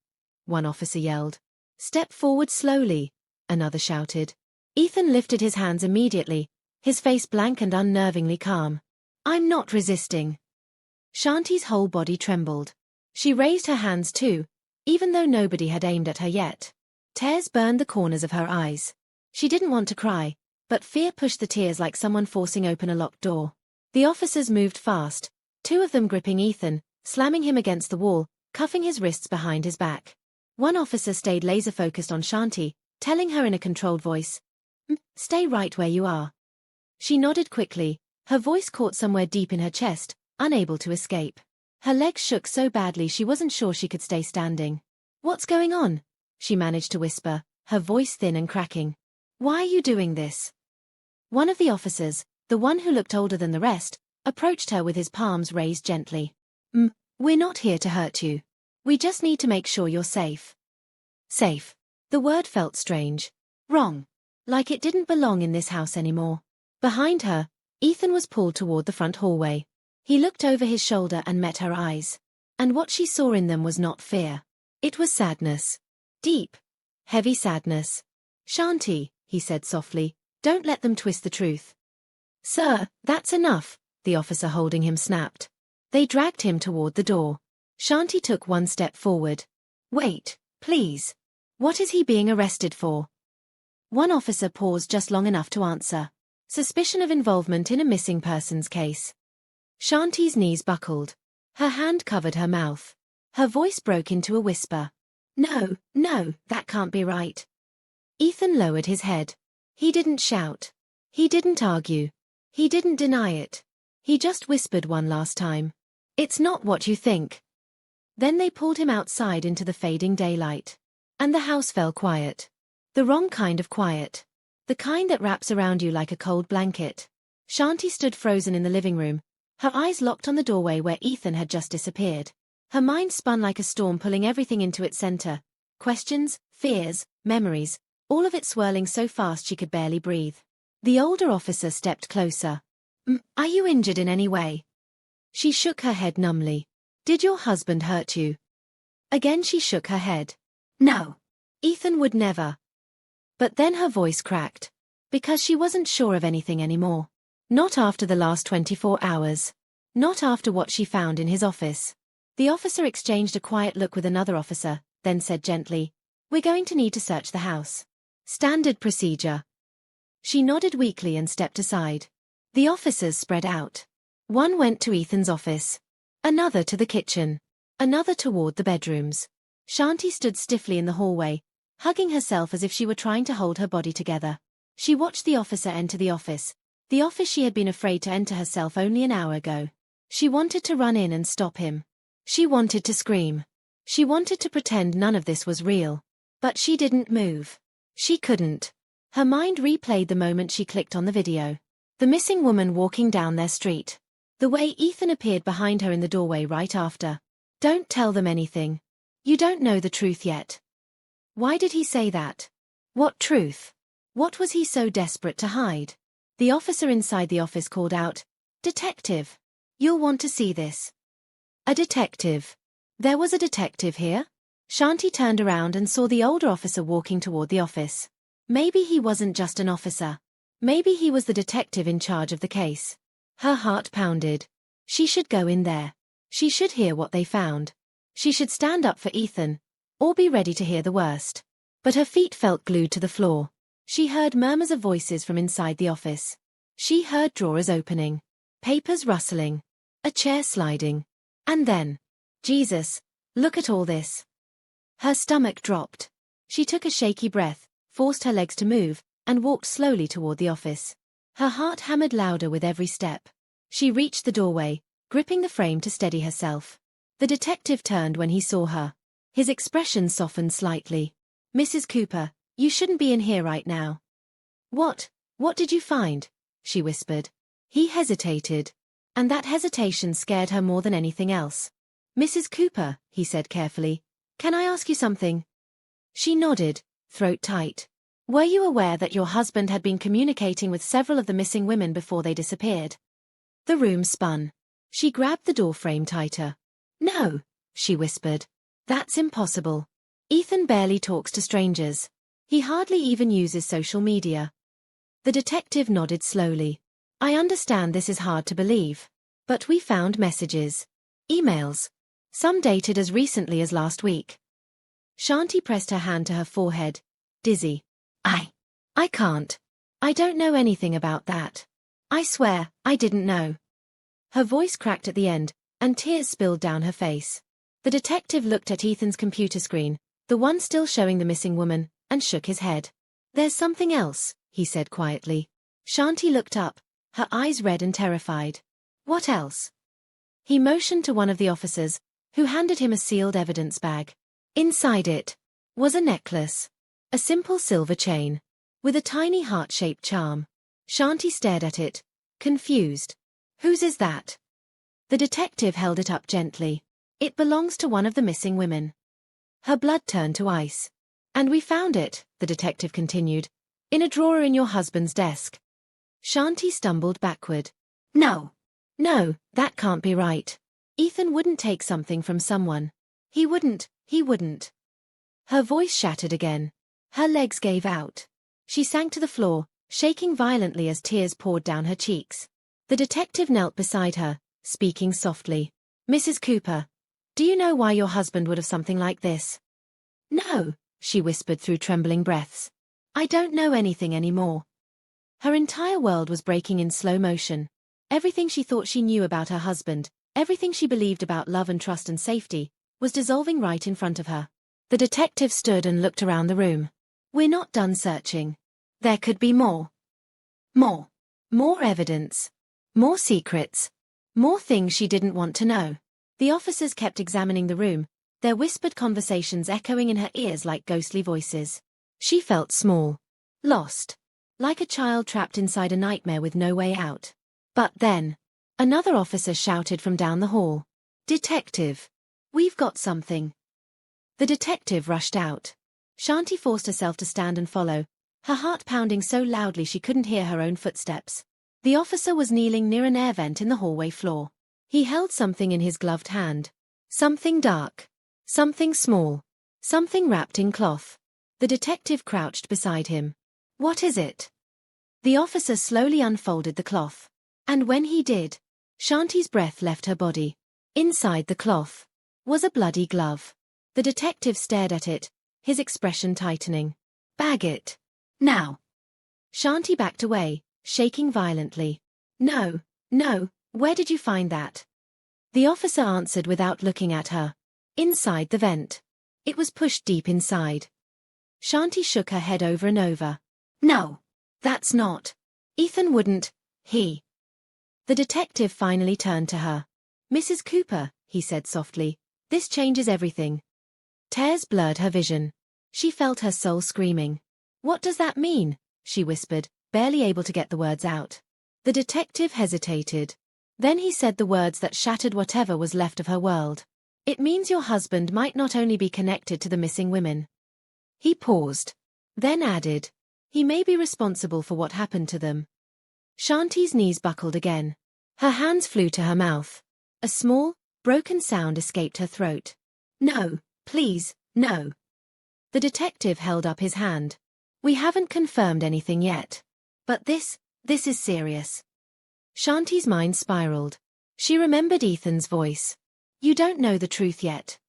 one officer yelled. "Step forward slowly," another shouted. Ethan lifted his hands immediately, his face blank and unnervingly calm. "I'm not resisting." Shanti's whole body trembled. She raised her hands too, even though nobody had aimed at her yet. Tears burned the corners of her eyes. She didn't want to cry, but fear pushed the tears like someone forcing open a locked door. The officers moved fast, 2 of them gripping Ethan, slamming him against the wall, cuffing his wrists behind his back. One officer stayed laser-focused on Shanti, telling her in a controlled voice, "Stay right where you are." She nodded quickly, her voice caught somewhere deep in her chest, unable to escape. Her legs shook so badly she wasn't sure she could stay standing. "What's going on?" she managed to whisper, her voice thin and cracking. "Why are you doing this?" One of the officers, the one who looked older than the rest, approached her with his palms raised gently. We're not here to hurt you. We just need to make sure you're safe." Safe. The word felt strange. Wrong. Like it didn't belong in this house anymore. Behind her, Ethan was pulled toward the front hallway. He looked over his shoulder and met her eyes. And what she saw in them was not fear. It was sadness. Deep, heavy sadness. "Shanti," he said softly, "don't let them twist the truth." "Sir, that's enough," the officer holding him snapped. They dragged him toward the door. Shanti took one step forward. "Wait, please. What is he being arrested for?" One officer paused just long enough to answer. Suspicion of involvement in a missing persons case. Shanti's knees buckled. Her hand covered her mouth. Her voice broke into a whisper. No, no, that can't be right. Ethan lowered his head. He didn't shout. He didn't argue. He didn't deny it. He just whispered one last time. It's not what you think. Then they pulled him outside into the fading daylight. And the house fell quiet. The wrong kind of quiet. The kind that wraps around you like a cold blanket. Shanti stood frozen in the living room, her eyes locked on the doorway where Ethan had just disappeared. Her mind spun like a storm, pulling everything into its center. Questions, fears, memories, all of it swirling so fast she could barely breathe. The older officer stepped closer. Are you injured in any way? She shook her head numbly. Did your husband hurt you? Again she shook her head. No. Ethan would never. But then her voice cracked. Because she wasn't sure of anything anymore. Not after the last 24 hours. Not after what she found in his office. The officer exchanged a quiet look with another officer, then said gently, "We're going to need to search the house. Standard procedure." She nodded weakly and stepped aside. The officers spread out. One went to Ethan's office. Another to the kitchen. Another toward the bedrooms. Shanti stood stiffly in the hallway, hugging herself as if she were trying to hold her body together. She watched the officer enter the office she had been afraid to enter herself only an hour ago. She wanted to run in and stop him. She wanted to scream. She wanted to pretend none of this was real. But she didn't move. She couldn't. Her mind replayed the moment she clicked on the video. The missing woman walking down their street. The way Ethan appeared behind her in the doorway right after. Don't tell them anything. You don't know the truth yet. Why did he say that? What truth? What was he so desperate to hide? The officer inside the office called out, "Detective! You'll want to see this." A detective. There was a detective here? Shanti turned around and saw the older officer walking toward the office. Maybe he wasn't just an officer. Maybe he was the detective in charge of the case. Her heart pounded. She should go in there. She should hear what they found. She should stand up for Ethan, or be ready to hear the worst. But her feet felt glued to the floor. She heard murmurs of voices from inside the office. She heard drawers opening, papers rustling, a chair sliding. And then, Jesus, look at all this. Her stomach dropped. She took a shaky breath, forced her legs to move, and walked slowly toward the office. Her heart hammered louder with every step. She reached the doorway, gripping the frame to steady herself. The detective turned when he saw her. His expression softened slightly. "Mrs. Cooper, you shouldn't be in here right now." What did you find?" she whispered. He hesitated. And that hesitation scared her more than anything else. "Mrs. Cooper," he said carefully, "can I ask you something?" She nodded, throat tight. "Were you aware that your husband had been communicating with several of the missing women before they disappeared?" The room spun. She grabbed the door frame tighter. "No," she whispered. "That's impossible. Ethan barely talks to strangers. He hardly even uses social media." The detective nodded slowly. "I understand this is hard to believe. But we found messages. Emails. Some dated as recently as last week." Shanti pressed her hand to her forehead, dizzy. I can't. I don't know anything about that. I swear, I didn't know." Her voice cracked at the end, and tears spilled down her face. The detective looked at Ethan's computer screen, the one still showing the missing woman, and shook his head. "There's something else," he said quietly. Shanti looked up, her eyes red and terrified. "What else?" He motioned to one of the officers, who handed him a sealed evidence bag. Inside it was a necklace. A simple silver chain, with a tiny heart-shaped charm. Shanti stared at it, confused. "Whose is that?" The detective held it up gently. "It belongs to one of the missing women." Her blood turned to ice. "And we found it," the detective continued, "in a drawer in your husband's desk." Shanti stumbled backward. No, that can't be right. Ethan wouldn't take something from someone. He wouldn't. Her voice shattered again. Her legs gave out. She sank to the floor, shaking violently as tears poured down her cheeks. The detective knelt beside her, speaking softly. "Mrs. Cooper, do you know why your husband would have something like this?" "No," she whispered through trembling breaths. "I don't know anything anymore." Her entire world was breaking in slow motion. Everything she thought she knew about her husband, everything she believed about love and trust and safety, was dissolving right in front of her. The detective stood and looked around the room. "We're not done searching. There could be more. More. More evidence. More secrets. More things she didn't want to know." The officers kept examining the room, their whispered conversations echoing in her ears like ghostly voices. She felt small. Lost. Like a child trapped inside a nightmare with no way out. But then, another officer shouted from down the hall. "Detective! We've got something." The detective rushed out. Shanti forced herself to stand and follow, her heart pounding so loudly she couldn't hear her own footsteps. The officer was kneeling near an air vent in the hallway floor. He held something in his gloved hand. Something dark. Something small. Something wrapped in cloth. The detective crouched beside him. "What is it?" The officer slowly unfolded the cloth. And when he did, Shanti's breath left her body. Inside the cloth was a bloody glove. The detective stared at it, his expression tightening. "Bag it. Now." Shanti backed away, shaking violently. "No, no, where did you find that?" The officer answered without looking at her. "Inside the vent. It was pushed deep inside." Shanti shook her head over and over. "No, that's not. Ethan wouldn't, he." The detective finally turned to her. "Mrs. Cooper," he said softly, "this changes everything." Tears blurred her vision. She felt her soul screaming. "What does that mean?" she whispered, barely able to get the words out. The detective hesitated. Then he said the words that shattered whatever was left of her world. "It means your husband might not only be connected to the missing women." He paused. Then added, "He may be responsible for what happened to them." Shanti's knees buckled again. Her hands flew to her mouth. A small, broken sound escaped her throat. "No, please, no." The detective held up his hand. "We haven't confirmed anything yet. But this is serious." Shanti's mind spiraled. She remembered Ethan's voice. "You don't know the truth yet."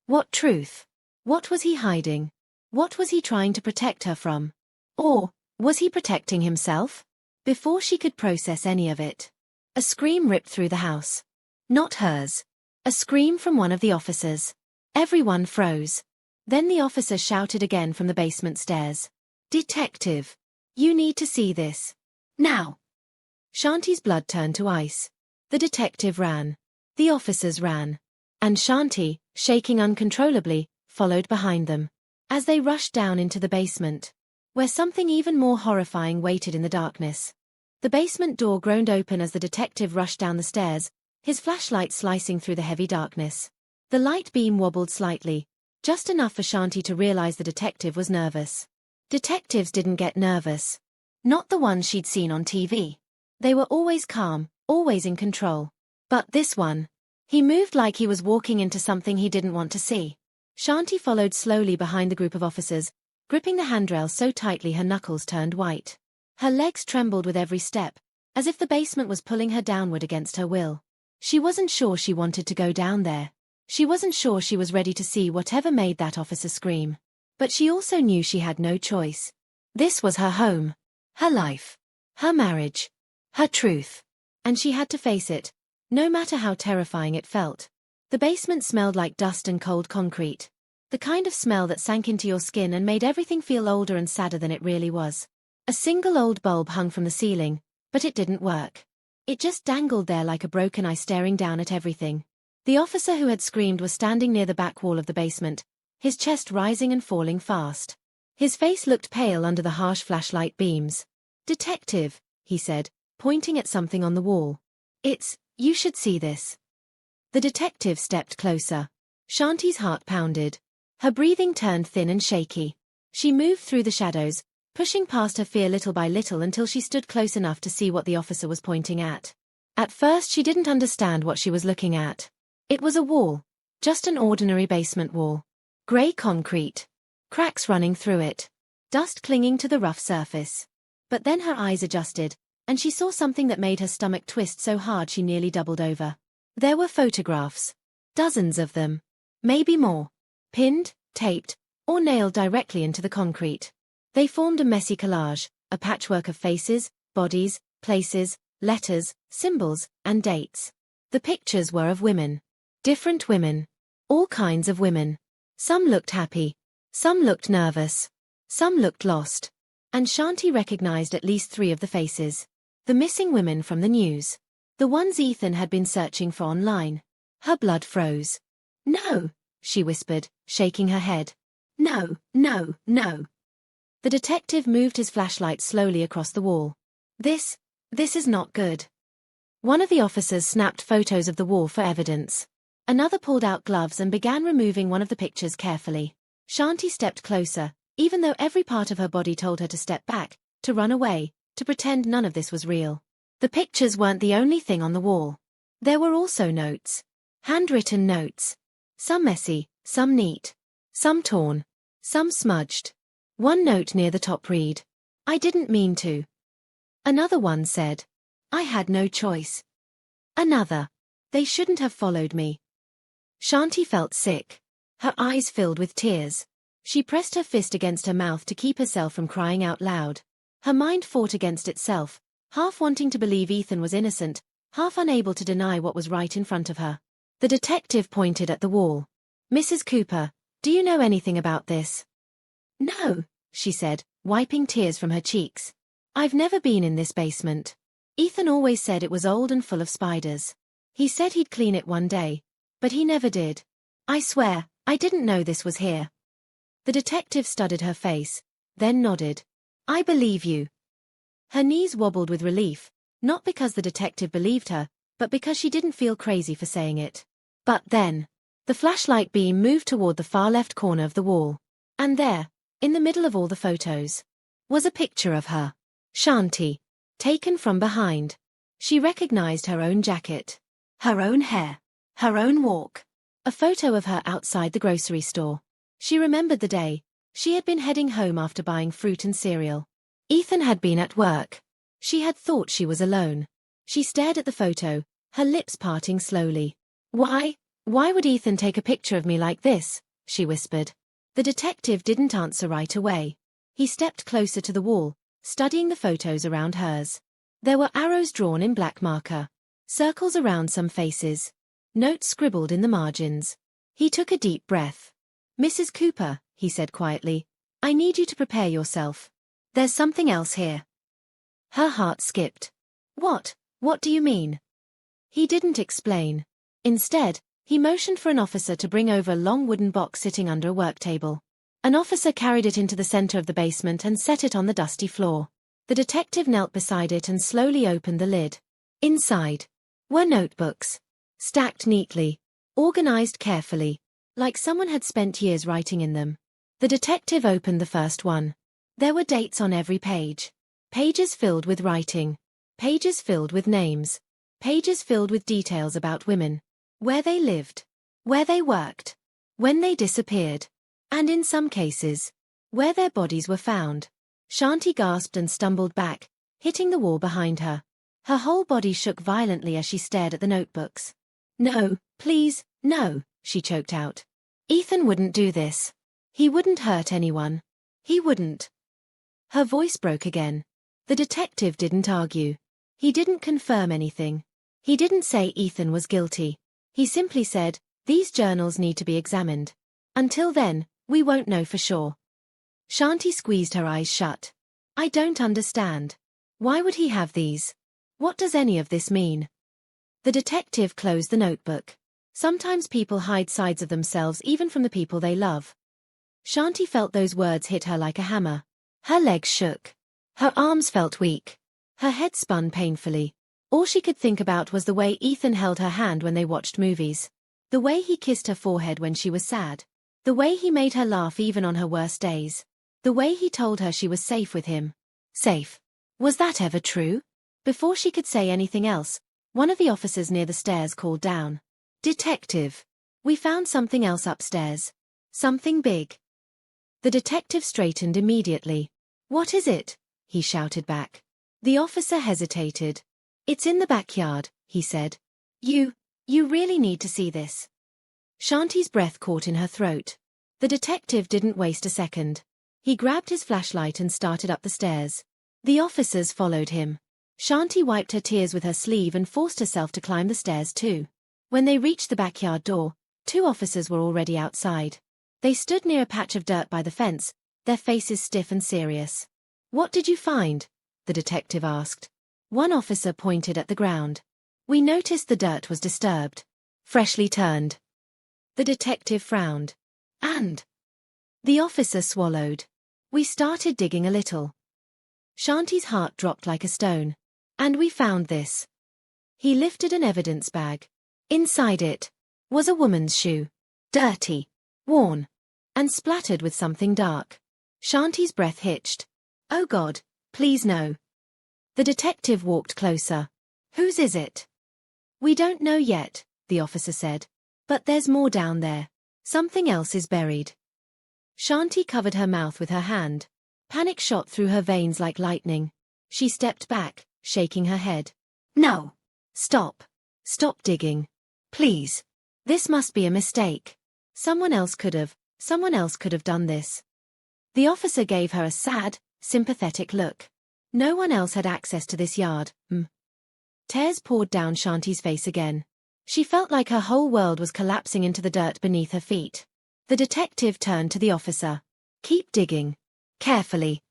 What truth? What was he hiding? What was he trying to protect her from? Or was he protecting himself? Before she could process any of it, a scream ripped through the house. Not hers. A scream from one of the officers. Everyone froze. Then the officer shouted again from the basement stairs. "Detective! You need to see this. Now!" Shanti's blood turned to ice. The detective ran. The officers ran. And Shanti, shaking uncontrollably, followed behind them. As they rushed down into the basement, where something even more horrifying waited in the darkness. The basement door groaned open as the detective rushed down the stairs, his flashlight slicing through the heavy darkness. The light beam wobbled slightly, just enough for Shanti to realize the detective was nervous. Detectives didn't get nervous. Not the ones she'd seen on TV. They were always calm, always in control. But this one, he moved like he was walking into something he didn't want to see. Shanti followed slowly behind the group of officers, gripping the handrail so tightly her knuckles turned white. Her legs trembled with every step, as if the basement was pulling her downward against her will. She wasn't sure she wanted to go down there. She wasn't sure she was ready to see whatever made that officer scream. But she also knew she had no choice. This was her home, her life, her marriage, her truth. And she had to face it, no matter how terrifying it felt. The basement smelled like dust and cold concrete. The kind of smell that sank into your skin and made everything feel older and sadder than it really was. A single old bulb hung from the ceiling, but it didn't work. It just dangled there like a broken eye staring down at everything. The officer who had screamed was standing near the back wall of the basement, his chest rising and falling fast. His face looked pale under the harsh flashlight beams. "Detective," he said, pointing at something on the wall. You should see this." The detective stepped closer. Shanti's heart pounded. Her breathing turned thin and shaky. She moved through the shadows, pushing past her fear little by little until she stood close enough to see what the officer was pointing at. At first she didn't understand what she was looking at. It was a wall. Just an ordinary basement wall. Grey concrete. Cracks running through it. Dust clinging to the rough surface. But then her eyes adjusted, and she saw something that made her stomach twist so hard she nearly doubled over. There were photographs. Dozens of them. Maybe more. Pinned, taped, or nailed directly into the concrete. They formed a messy collage, a patchwork of faces, bodies, places, letters, symbols, and dates. The pictures were of women. Different women. All kinds of women. Some looked happy. Some looked nervous. Some looked lost. And Shanti recognized at least 3 of the faces. The missing women from the news. The ones Ethan had been searching for online. Her blood froze. "No," she whispered, shaking her head. "No, no, no." The detective moved his flashlight slowly across the wall. This is not good." One of the officers snapped photos of the wall for evidence. Another pulled out gloves and began removing one of the pictures carefully. Shanti stepped closer, even though every part of her body told her to step back, to run away, to pretend none of this was real. The pictures weren't the only thing on the wall. There were also notes. Handwritten notes. Some messy, some neat. Some torn. Some smudged. One note near the top read, "I didn't mean to." Another one said, "I had no choice." Another, "They shouldn't have followed me." Shanti felt sick. Her eyes filled with tears. She pressed her fist against her mouth to keep herself from crying out loud. Her mind fought against itself, half wanting to believe Ethan was innocent, half unable to deny what was right in front of her. The detective pointed at the wall. "Mrs. Cooper, do you know anything about this?" "No," she said, wiping tears from her cheeks. "I've never been in this basement. Ethan always said it was old and full of spiders. He said he'd clean it one day, but he never did. I swear, I didn't know this was here." The detective studied her face, then nodded. "I believe you." Her knees wobbled with relief, not because the detective believed her, but because she didn't feel crazy for saying it. But then, the flashlight beam moved toward the far left corner of the wall. And there, in the middle of all the photos, was a picture of her. Shanti. Taken from behind. She recognized her own jacket. Her own hair. Her own walk. A photo of her outside the grocery store. She remembered the day. She had been heading home after buying fruit and cereal. Ethan had been at work. She had thought she was alone. She stared at the photo, her lips parting slowly. Why would Ethan take a picture of me like this?" she whispered. The detective didn't answer right away. He stepped closer to the wall, studying the photos around hers. There were arrows drawn in black marker. Circles around some faces. Notes scribbled in the margins. He took a deep breath. "Mrs. Cooper," he said quietly, "I need you to prepare yourself. There's something else here." Her heart skipped. What do you mean?" He didn't explain. Instead, he motioned for an officer to bring over a long wooden box sitting under a work table. An officer carried it into the center of the basement and set it on the dusty floor. The detective knelt beside it and slowly opened the lid. Inside were notebooks. Stacked neatly. Organized carefully. Like someone had spent years writing in them. The detective opened the first one. There were dates on every page. Pages filled with writing. Pages filled with names. Pages filled with details about women. Where they lived. Where they worked. When they disappeared. And in some cases, where their bodies were found. Shanti gasped and stumbled back, hitting the wall behind her. Her whole body shook violently as she stared at the notebooks. "No, please, no," she choked out. "Ethan wouldn't do this. He wouldn't hurt anyone. He wouldn't." Her voice broke again. The detective didn't argue. He didn't confirm anything. He didn't say Ethan was guilty. He simply said, "These journals need to be examined. Until then, we won't know for sure." Shanti squeezed her eyes shut. "I don't understand. Why would he have these? What does any of this mean?" The detective closed the notebook. Sometimes people hide sides of themselves even from the people they love. Shanti felt those words hit her like a hammer. Her legs shook. Her arms felt weak. Her head spun painfully. All she could think about was the way Ethan held her hand when they watched movies. The way he kissed her forehead when she was sad. The way he made her laugh even on her worst days. The way he told her she was safe with him. Safe. Was that ever true? Before she could say anything else, one of the officers near the stairs called down. "Detective. We found something else upstairs. Something big." The detective straightened immediately. "What is it?" he shouted back. The officer hesitated. "It's in the backyard," he said. You really need to see this." Shanti's breath caught in her throat. The detective didn't waste a second. He grabbed his flashlight and started up the stairs. The officers followed him. Shanti wiped her tears with her sleeve and forced herself to climb the stairs too. When they reached the backyard door, 2 officers were already outside. They stood near a patch of dirt by the fence, their faces stiff and serious. "What did you find?" the detective asked. One officer pointed at the ground. "We noticed the dirt was disturbed. Freshly turned." The detective frowned. "And?" The officer swallowed. "We started digging a little." Shanti's heart dropped like a stone. "And we found this." He lifted an evidence bag. Inside it was a woman's shoe. Dirty, worn, and splattered with something dark. Shanti's breath hitched. "Oh God, please no." The detective walked closer. "Whose is it?" "We don't know yet," the officer said. "But there's more down there. Something else is buried." Shanti covered her mouth with her hand. Panic shot through her veins like lightning. She stepped back, shaking her head. "No! Stop! Stop digging. Please. This must be a mistake. Someone else could have done this." The officer gave her a sad, sympathetic look. No one else had access to this yard. Tears poured down Shanti's face again. She felt like her whole world was collapsing into the dirt beneath her feet. The detective turned to the officer. "Keep digging. Carefully."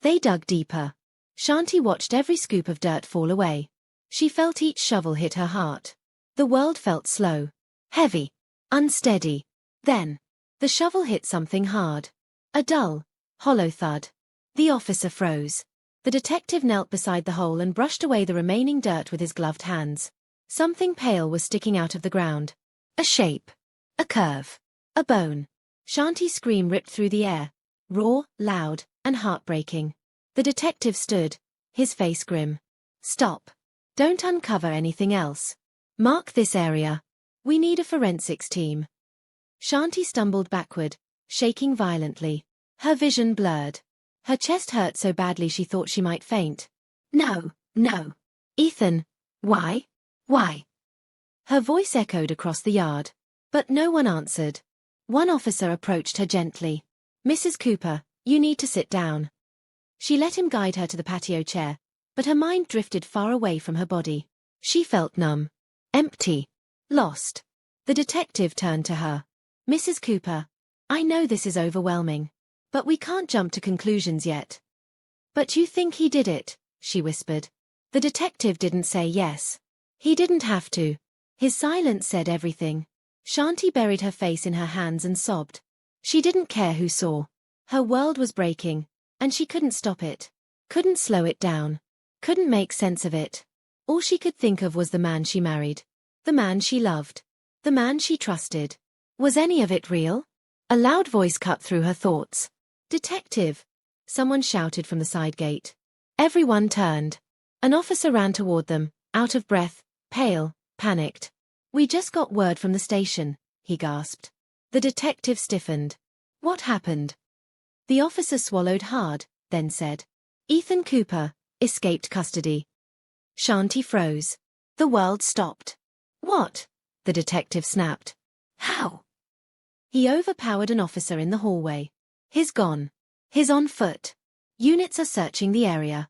They dug deeper. Shanti watched every scoop of dirt fall away. She felt each shovel hit her heart. The world felt slow, heavy, unsteady. Then, the shovel hit something hard. A dull, hollow thud. The officer froze. The detective knelt beside the hole and brushed away the remaining dirt with his gloved hands. Something pale was sticking out of the ground. A shape. A curve. A bone. Shanti's scream ripped through the air. Raw, loud, and heartbreaking. The detective stood, his face grim. "Stop. Don't uncover anything else. Mark this area. We need a forensics team." Shanti stumbled backward, shaking violently. Her vision blurred. Her chest hurt so badly she thought she might faint. "No, no. Ethan, why? Why?" Her voice echoed across the yard. But no one answered. One officer approached her gently. "Mrs. Cooper, you need to sit down." She let him guide her to the patio chair, but her mind drifted far away from her body. She felt numb. Empty. Lost. The detective turned to her. "Mrs. Cooper, I know this is overwhelming. But we can't jump to conclusions yet." "But you think he did it?" she whispered. The detective didn't say yes. He didn't have to. His silence said everything. Shanti buried her face in her hands and sobbed. She didn't care who saw. Her world was breaking, and she couldn't stop it. Couldn't slow it down. Couldn't make sense of it. All she could think of was the man she married. The man she loved. The man she trusted. Was any of it real? A loud voice cut through her thoughts. "Detective!" someone shouted from the side gate. Everyone turned. An officer ran toward them, out of breath, pale, panicked. "We just got word from the station," he gasped. The detective stiffened. "What happened?" The officer swallowed hard, then said, "Ethan Cooper, escaped custody." Shanti froze. The world stopped. "What?" the detective snapped. "How?" He overpowered an officer in the hallway. "He's gone. He's on foot. Units are searching the area."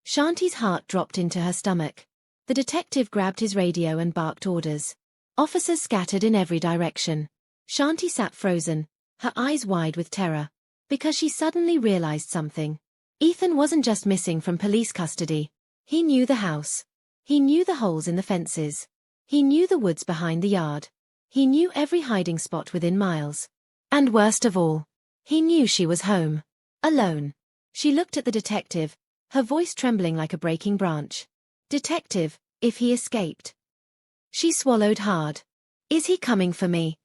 Shanti's heart dropped into her stomach. The detective grabbed his radio and barked orders. Officers scattered in every direction. Shanti sat frozen, her eyes wide with terror. Because she suddenly realized something. Ethan wasn't just missing from police custody. He knew the house. He knew the holes in the fences. He knew the woods behind the yard. He knew every hiding spot within miles. And worst of all, he knew she was home. Alone. She looked at the detective, her voice trembling like a breaking branch. "Detective, if he escaped." She swallowed hard. "Is he coming for me?"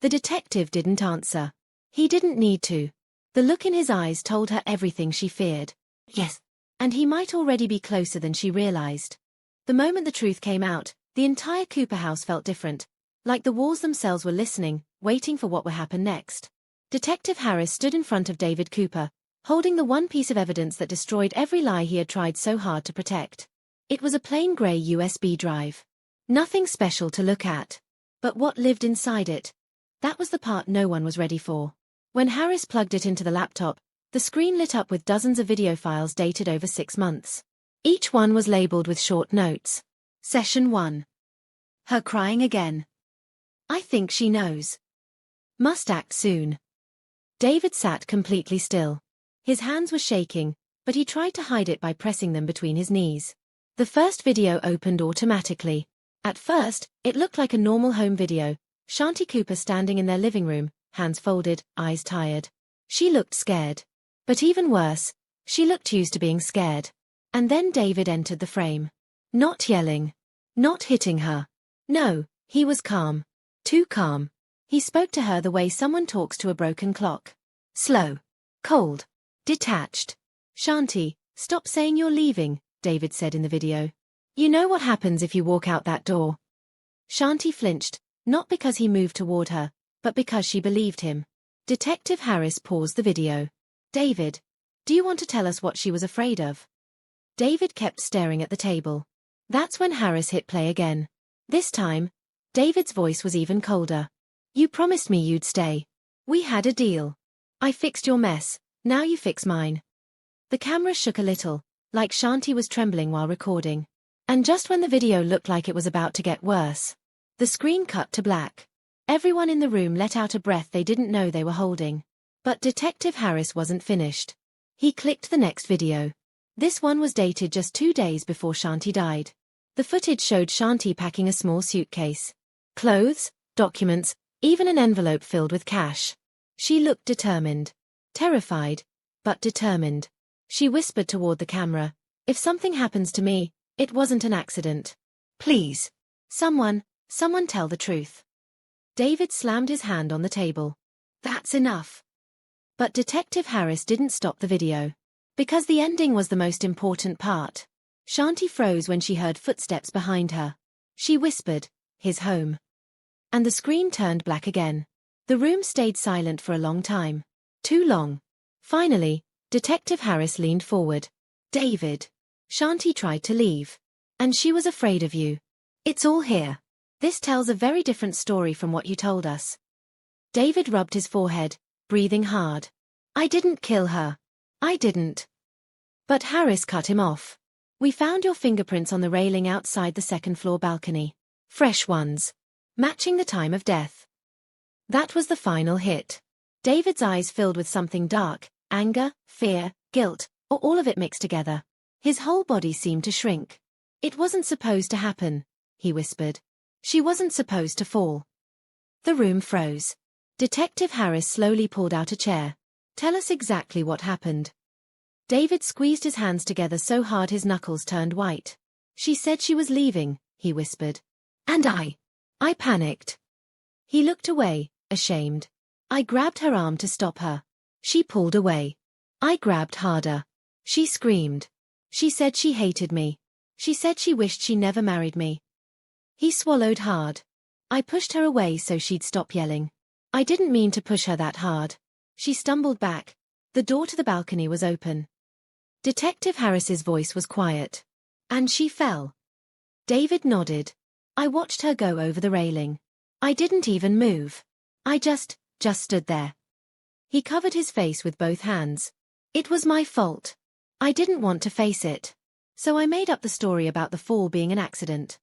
The detective didn't answer. He didn't need to. The look in his eyes told her everything she feared. Yes. And he might already be closer than she realized. The moment the truth came out, the entire Cooper house felt different, like the walls themselves were listening, waiting for what would happen next. Detective Harris stood in front of David Cooper, holding the one piece of evidence that destroyed every lie he had tried so hard to protect. It was a plain gray USB drive. Nothing special to look at. But what lived inside it? That was the part no one was ready for. When Harris plugged it into the laptop, The screen lit up with dozens of video files dated over 6 months. Each one was labeled with short notes. Session 1. Her crying again. I think she knows. Must act soon. David sat completely still. His hands were shaking, but he tried to hide it by pressing them between his knees. The first video opened automatically. At first, it looked like a normal home video. Shanti Cooper standing in their living room, hands folded, eyes tired. She looked scared. But even worse, she looked used to being scared. And then David entered the frame. Not yelling. Not hitting her. No, he was calm. Too calm. He spoke to her the way someone talks to a broken clock. Slow. Cold. Detached. Shanti, stop saying you're leaving, David said in the video. You know what happens if you walk out that door. Shanti flinched, not because he moved toward her, but because she believed him. Detective Harris paused the video. David, do you want to tell us what she was afraid of? David kept staring at the table. That's when Harris hit play again. This time, David's voice was even colder. You promised me you'd stay. We had a deal. I fixed your mess, now you fix mine. The camera shook a little, like Shanti was trembling while recording. And just when the video looked like it was about to get worse, the screen cut to black. Everyone in the room let out a breath they didn't know they were holding. But Detective Harris wasn't finished. He clicked the next video. This one was dated just 2 days before Shanti died. The footage showed Shanti packing a small suitcase. Clothes, documents, even an envelope filled with cash. She looked determined. Terrified, but determined. She whispered toward the camera, if something happens to me, it wasn't an accident. Please. Someone tell the truth. David slammed his hand on the table. That's enough. But Detective Harris didn't stop the video. Because the ending was the most important part. Shanti froze when she heard footsteps behind her. She whispered, his home. And the screen turned black again. The room stayed silent for a long time. Too long. Finally, Detective Harris leaned forward. David. Shanti tried to leave. And she was afraid of you. It's all here. This tells a very different story from what you told us. David rubbed his forehead, breathing hard. I didn't kill her. I didn't. But Harris cut him off. We found your fingerprints on the railing outside the second-floor balcony. Fresh ones. Matching the time of death. That was the final hit. David's eyes filled with something dark, anger, fear, guilt, or all of it mixed together. His whole body seemed to shrink. It wasn't supposed to happen, he whispered. She wasn't supposed to fall. The room froze. Detective Harris slowly pulled out a chair. Tell us exactly what happened. David squeezed his hands together so hard his knuckles turned white. She said she was leaving, he whispered. And I panicked. He looked away, ashamed. I grabbed her arm to stop her. She pulled away. I grabbed harder. She screamed. She said she hated me. She said she wished she never married me. He swallowed hard. I pushed her away so she'd stop yelling. I didn't mean to push her that hard. She stumbled back. The door to the balcony was open. Detective Harris's voice was quiet. And she fell. David nodded. I watched her go over the railing. I didn't even move. I just stood there. He covered his face with both hands. It was my fault. I didn't want to face it. So I made up the story about the fall being an accident.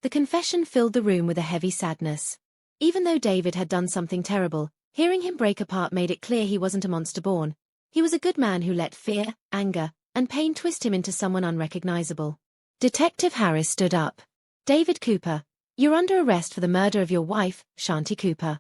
The confession filled the room with a heavy sadness. Even though David had done something terrible, hearing him break apart made it clear he wasn't a monster born. He was a good man who let fear, anger, and pain twist him into someone unrecognizable. Detective Harris stood up. David Cooper, you're under arrest for the murder of your wife, Shanti Cooper.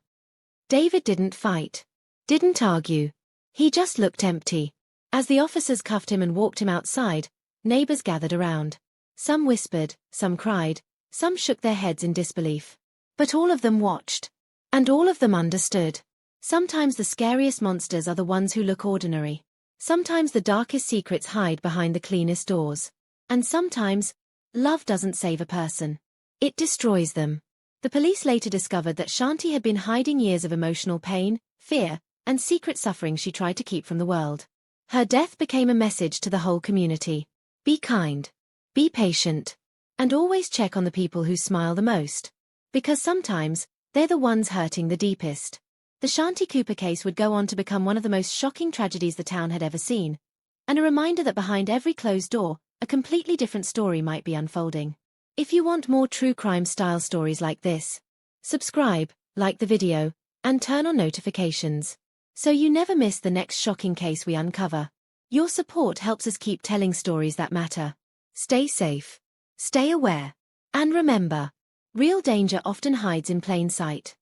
David didn't fight. Didn't argue. He just looked empty. As the officers cuffed him and walked him outside, neighbors gathered around. Some whispered, some cried, some shook their heads in disbelief. But all of them watched. And all of them understood. Sometimes the scariest monsters are the ones who look ordinary. Sometimes the darkest secrets hide behind the cleanest doors. And sometimes, love doesn't save a person. It destroys them. The police later discovered that Shanti had been hiding years of emotional pain, fear, and secret suffering she tried to keep from the world. Her death became a message to the whole community. Be kind. Be patient. And always check on the people who smile the most. Because sometimes, they're the ones hurting the deepest. The Shanti Cooper case would go on to become one of the most shocking tragedies the town had ever seen, and a reminder that behind every closed door, a completely different story might be unfolding. If you want more true crime-style stories like this, subscribe, like the video, and turn on notifications, so you never miss the next shocking case we uncover. Your support helps us keep telling stories that matter. Stay safe, stay aware, and remember, real danger often hides in plain sight.